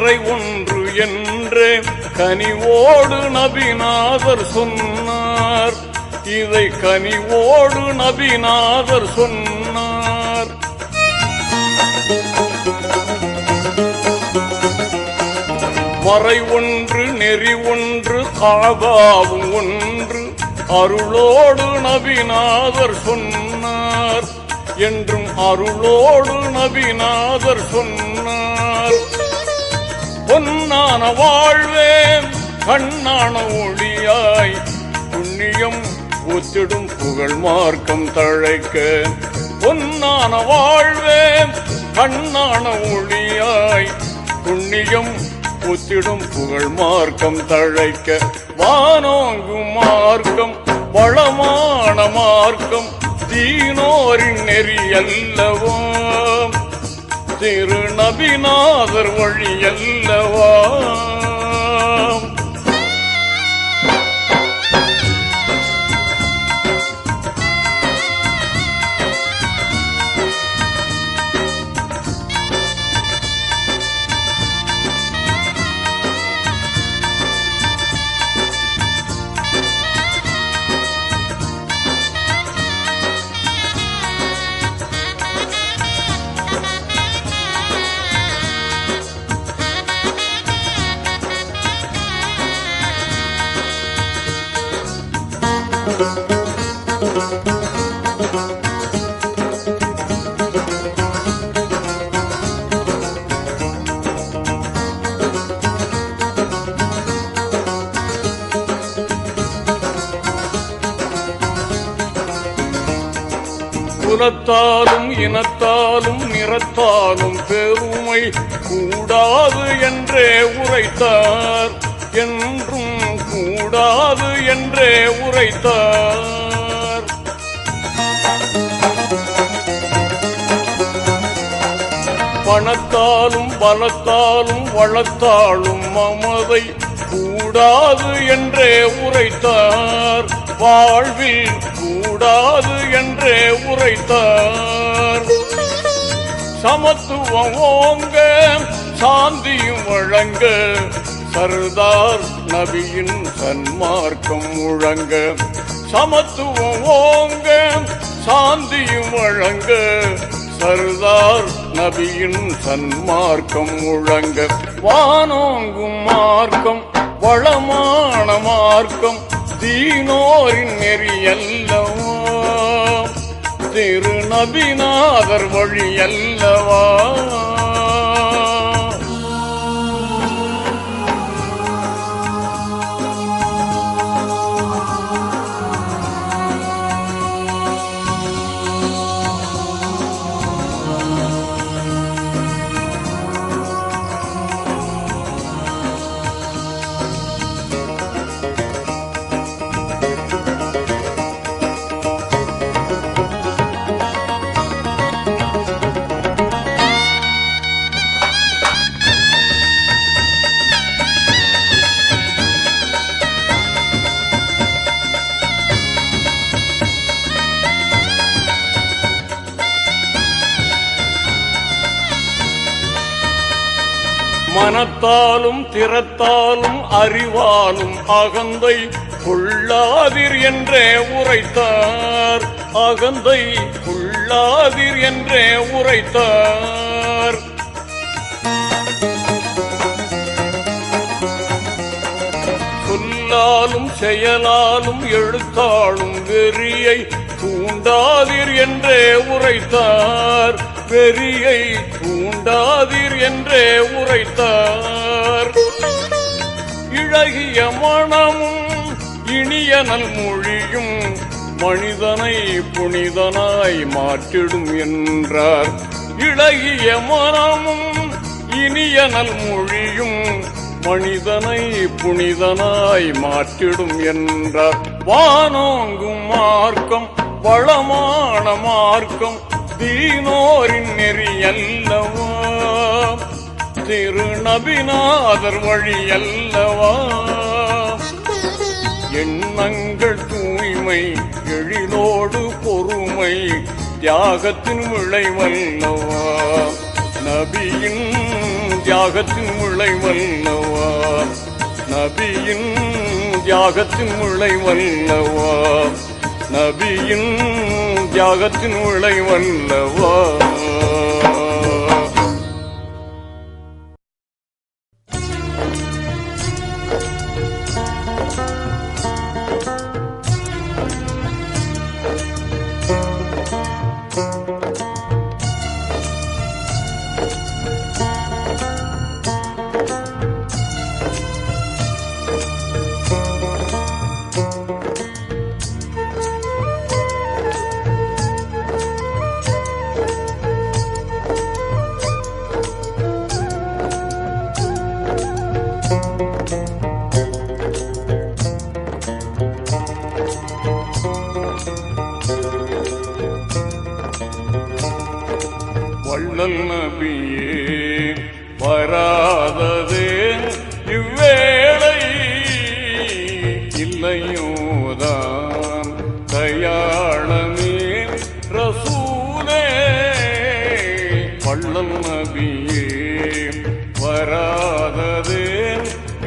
இறை ஒன்று என்றே கனிவோடு நபிநாதர் சொன்னார். இதை கனிவோடு நபிநாதர் சொன்னார். மறை ஒன்று நெறி ஒன்று காபாவும் ஒன்று அருளோடு நபிநாதர் சொன்னார். என்றும் அருளோடு நபிநாதர் சொன்னார். பொன்னான வாழ்வே கண்ணான ஒளியாய் புண்ணியம் ஒத்திடும் புகழ் மார்க்கம் தழைக்க. பொன்னான வாழ்வே கண்ணான ஒளியாய் புண்ணியம் ஒத்திடும் புகழ் மார்க்கம் தழைக்க. வானோங்கும் மார்க்கம் வளமான மார்க்கம் தீனோரின் நெறி அல்லவா, திரு நபிநாதர் வழி அல்லவா. குலத்தாலும் இனத்தாலும் நிறத்தாலும் பெருமை கூடாது என்றே உரைத்தார். என்றும் கூடாது என்றே உரைத்தார். பணத்தாலும் பலத்தாலும் வளத்தாலும் மமதை கூடாது என்றே உரைத்தார். வாழ்வில் கூடாது என்றே உரைத்தார். சமத்துவம் ஓங்க சாந்தியும் வழங்க சர்தார் நபியின் சன்மார்க்கம் முழங்க. சமத்துவம் ஓங்க சாந்தியும் வழங்க சர்தார் நபியின் சன்மார்க்கம் முழங்க. வானோங்கும் மார்க்கம் வளமான மார்க்கம் தீனோரின் நெறி அல்லவா, திரு நபிநாதர் வழி அல்லவா. மனத்தாலும் திறத்தாலும் அறிவாலும் அகந்தை கொள்ளாதீர் என்றே உரைத்தார். அகந்தை கொள்ளாதீர் என்றே உரைத்தார். சொல்லாலும் செயலாலும் எழுத்தாலும் வெறியை தூண்டாதீர் என்றே உரைத்தார். வெறியை தூண்டாதீர் என்றே உரைத்தார். இழகிய மனமும் இனிய நல்மொழியும் மனிதனை புனிதனாய் மாற்றிடும் என்றார். இழகிய மனமும் இனிய நல்மொழியும் மனிதனை புனிதனாய் மாற்றிடும் என்றார். வானோங்கும் மார்க்கம் வளமான மார்க்கம் தீனோரின் நெறி அல்லவா, திரு நபிநாதர் வழி அல்லவா. எண்ணங்கள் தூய்மை எழிலோடு பொறுமை தியாகத்தின் விளைவல்லவா. நபியின் தியாகத்தின் விளைவல்லவா, நபியின் தியாகத்தின் விளைவல்லவா, நபியின் தியாகத்தின் விளைவல்லவா. வள்ளல் நபியே வராததே இவ்வேளை, இல்லையோதான் தயாளமே ரசூலே. வள்ளல் நபியே வராததே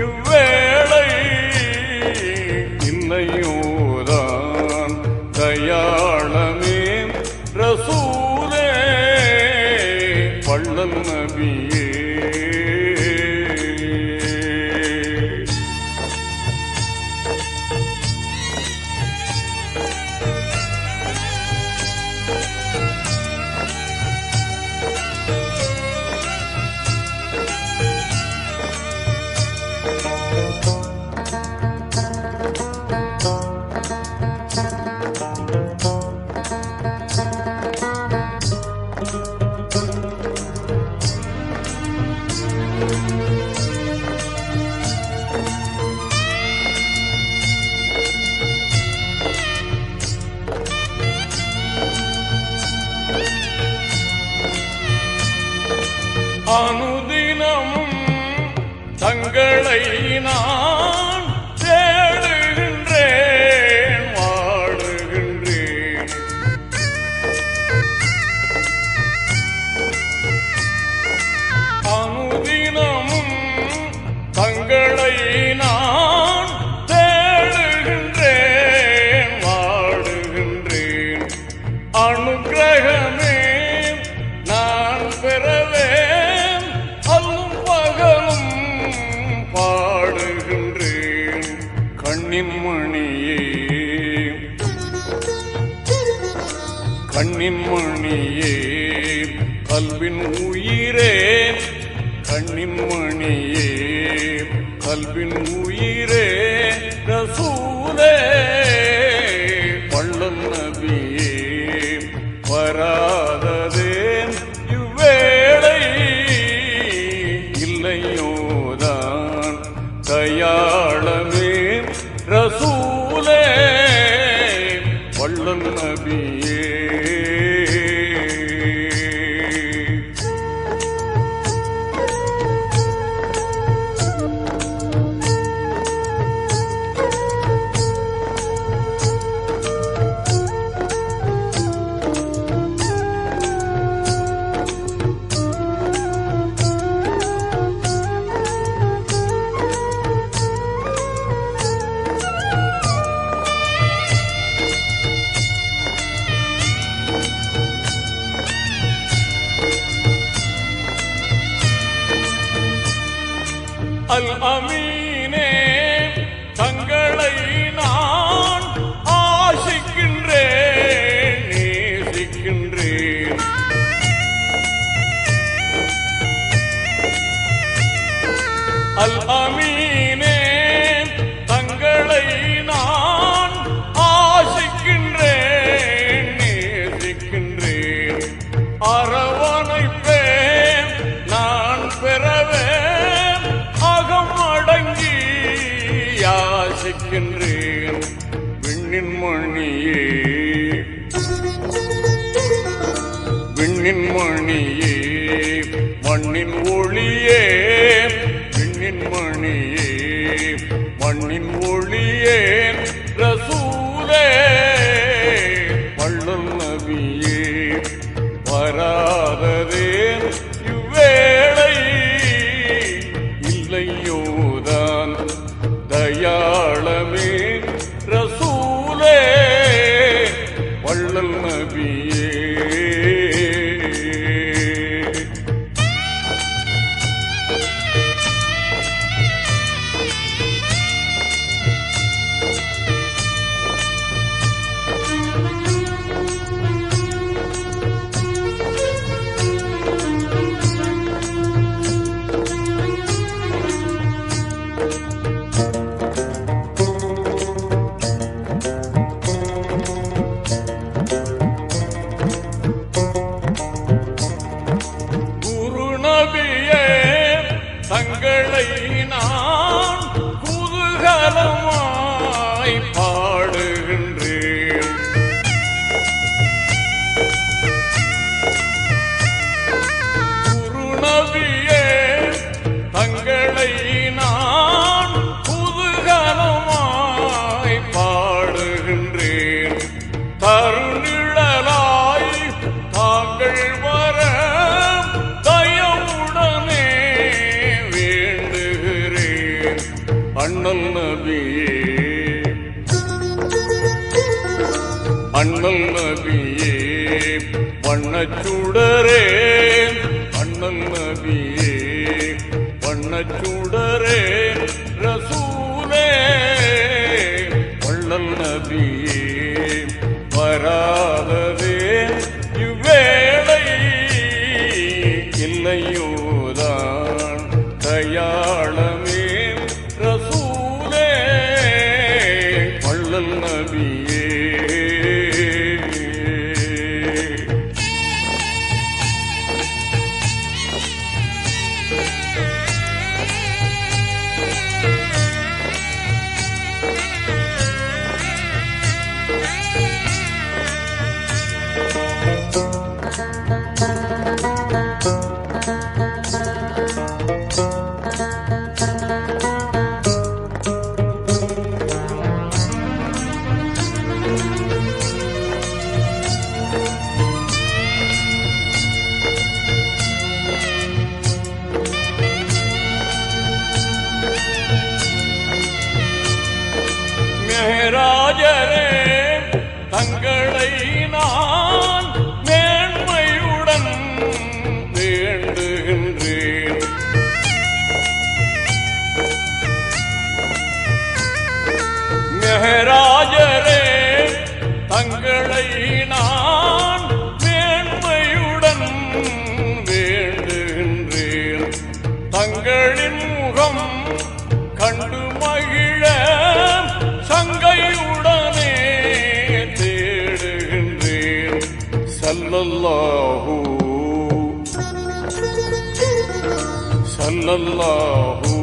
இவ்வேளை, இல்லையோதான் தயாளமே ரசூலே. வள்ளல் நபியே அனுதினமும் தங்களை நான் தேடுகின்றேன், வாடுகின்றேன். அனுதினமும் தங்களை நான் தேடுகின்றேன், வாடுகின்றேன். அனுக்கிரகமே நான் பெறவே பாடுகின்றேன். கண்ணின் மணியே கண்ணின் மணியே கல்வின் உயிரே, கண்ணின் மணியே கல்வின் உயிரே ரசூலே. வள்ளல் நபியே வராததே இவ்வேளை, இல்லையோதான் தயாளமே ரசூலே. வள்ளல் நபியே அல் அமீனே தங்களை நான் ஆசிக்கின்றேன், நேசிக்கின்றேன். அல் அமீனே தங்களை நான் ஆசிக்கின்றேன், நேசிக்கின்றேன். அரவணைப்பேன் நான் பெறவே அடங்கி யாசிக்கின்றேன். விண்ணின் மணியே விண்ணின் மணியே மண்ணின் ஒளியே, விண்ணின் மணியே மண்ணின் ஒளியே ரசூலே. வள்ளல் நபியே வராததே இவ்வேளை, தயாளமே ரசூலே வள்ளல் நபியே. தங்களை நான் குதூகலமாய் பாடுகின்றேன். குருநபியே தங்களை நான் குதூகலமாய் பாடுகின்றேன். தருநிழலாய் தாங்கள் வர அண்ணல் நபியே, அண்ணல் நபியே வண்ணச்சுடரே, அண்ணல் நபியே வண்ணச்சுடரே ரசூலே வள்ளல் நபியே. வராததே இவ்வேளை இல்லையோதான் தயாளமே ரசூலே வள்ளல் நபியே. மேராஜரே தங்களை நான் மேன்மையுடன் வேண்டுகின்றேன். மேராஜரே தங்களை நான் மேன்மையுடன் வேண்டுகின்றேன். தங்களின் முகம் கண்டு மகிழ சங்கையுடனே தேடுகின்றேன். ஸல்லல்லாஹு ஸல்லல்லாஹு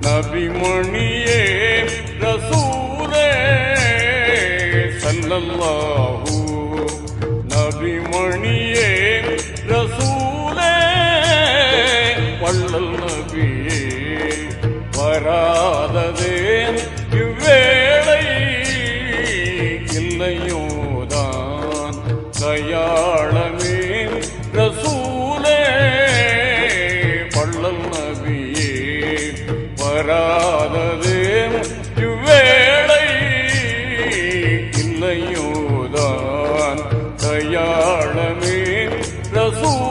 நபிமணியே ரசூலே ஸல்லல்லாஹு நபிமணியே ரசூலே வள்ளல் நபியே. வராததே இவ்வேளை இல்லையோதான் தயாளமே ரசூலே வள்ளல் நபியே. வராததே இவ்வேளை இல்லையோதான் தயாளமே ரசூலே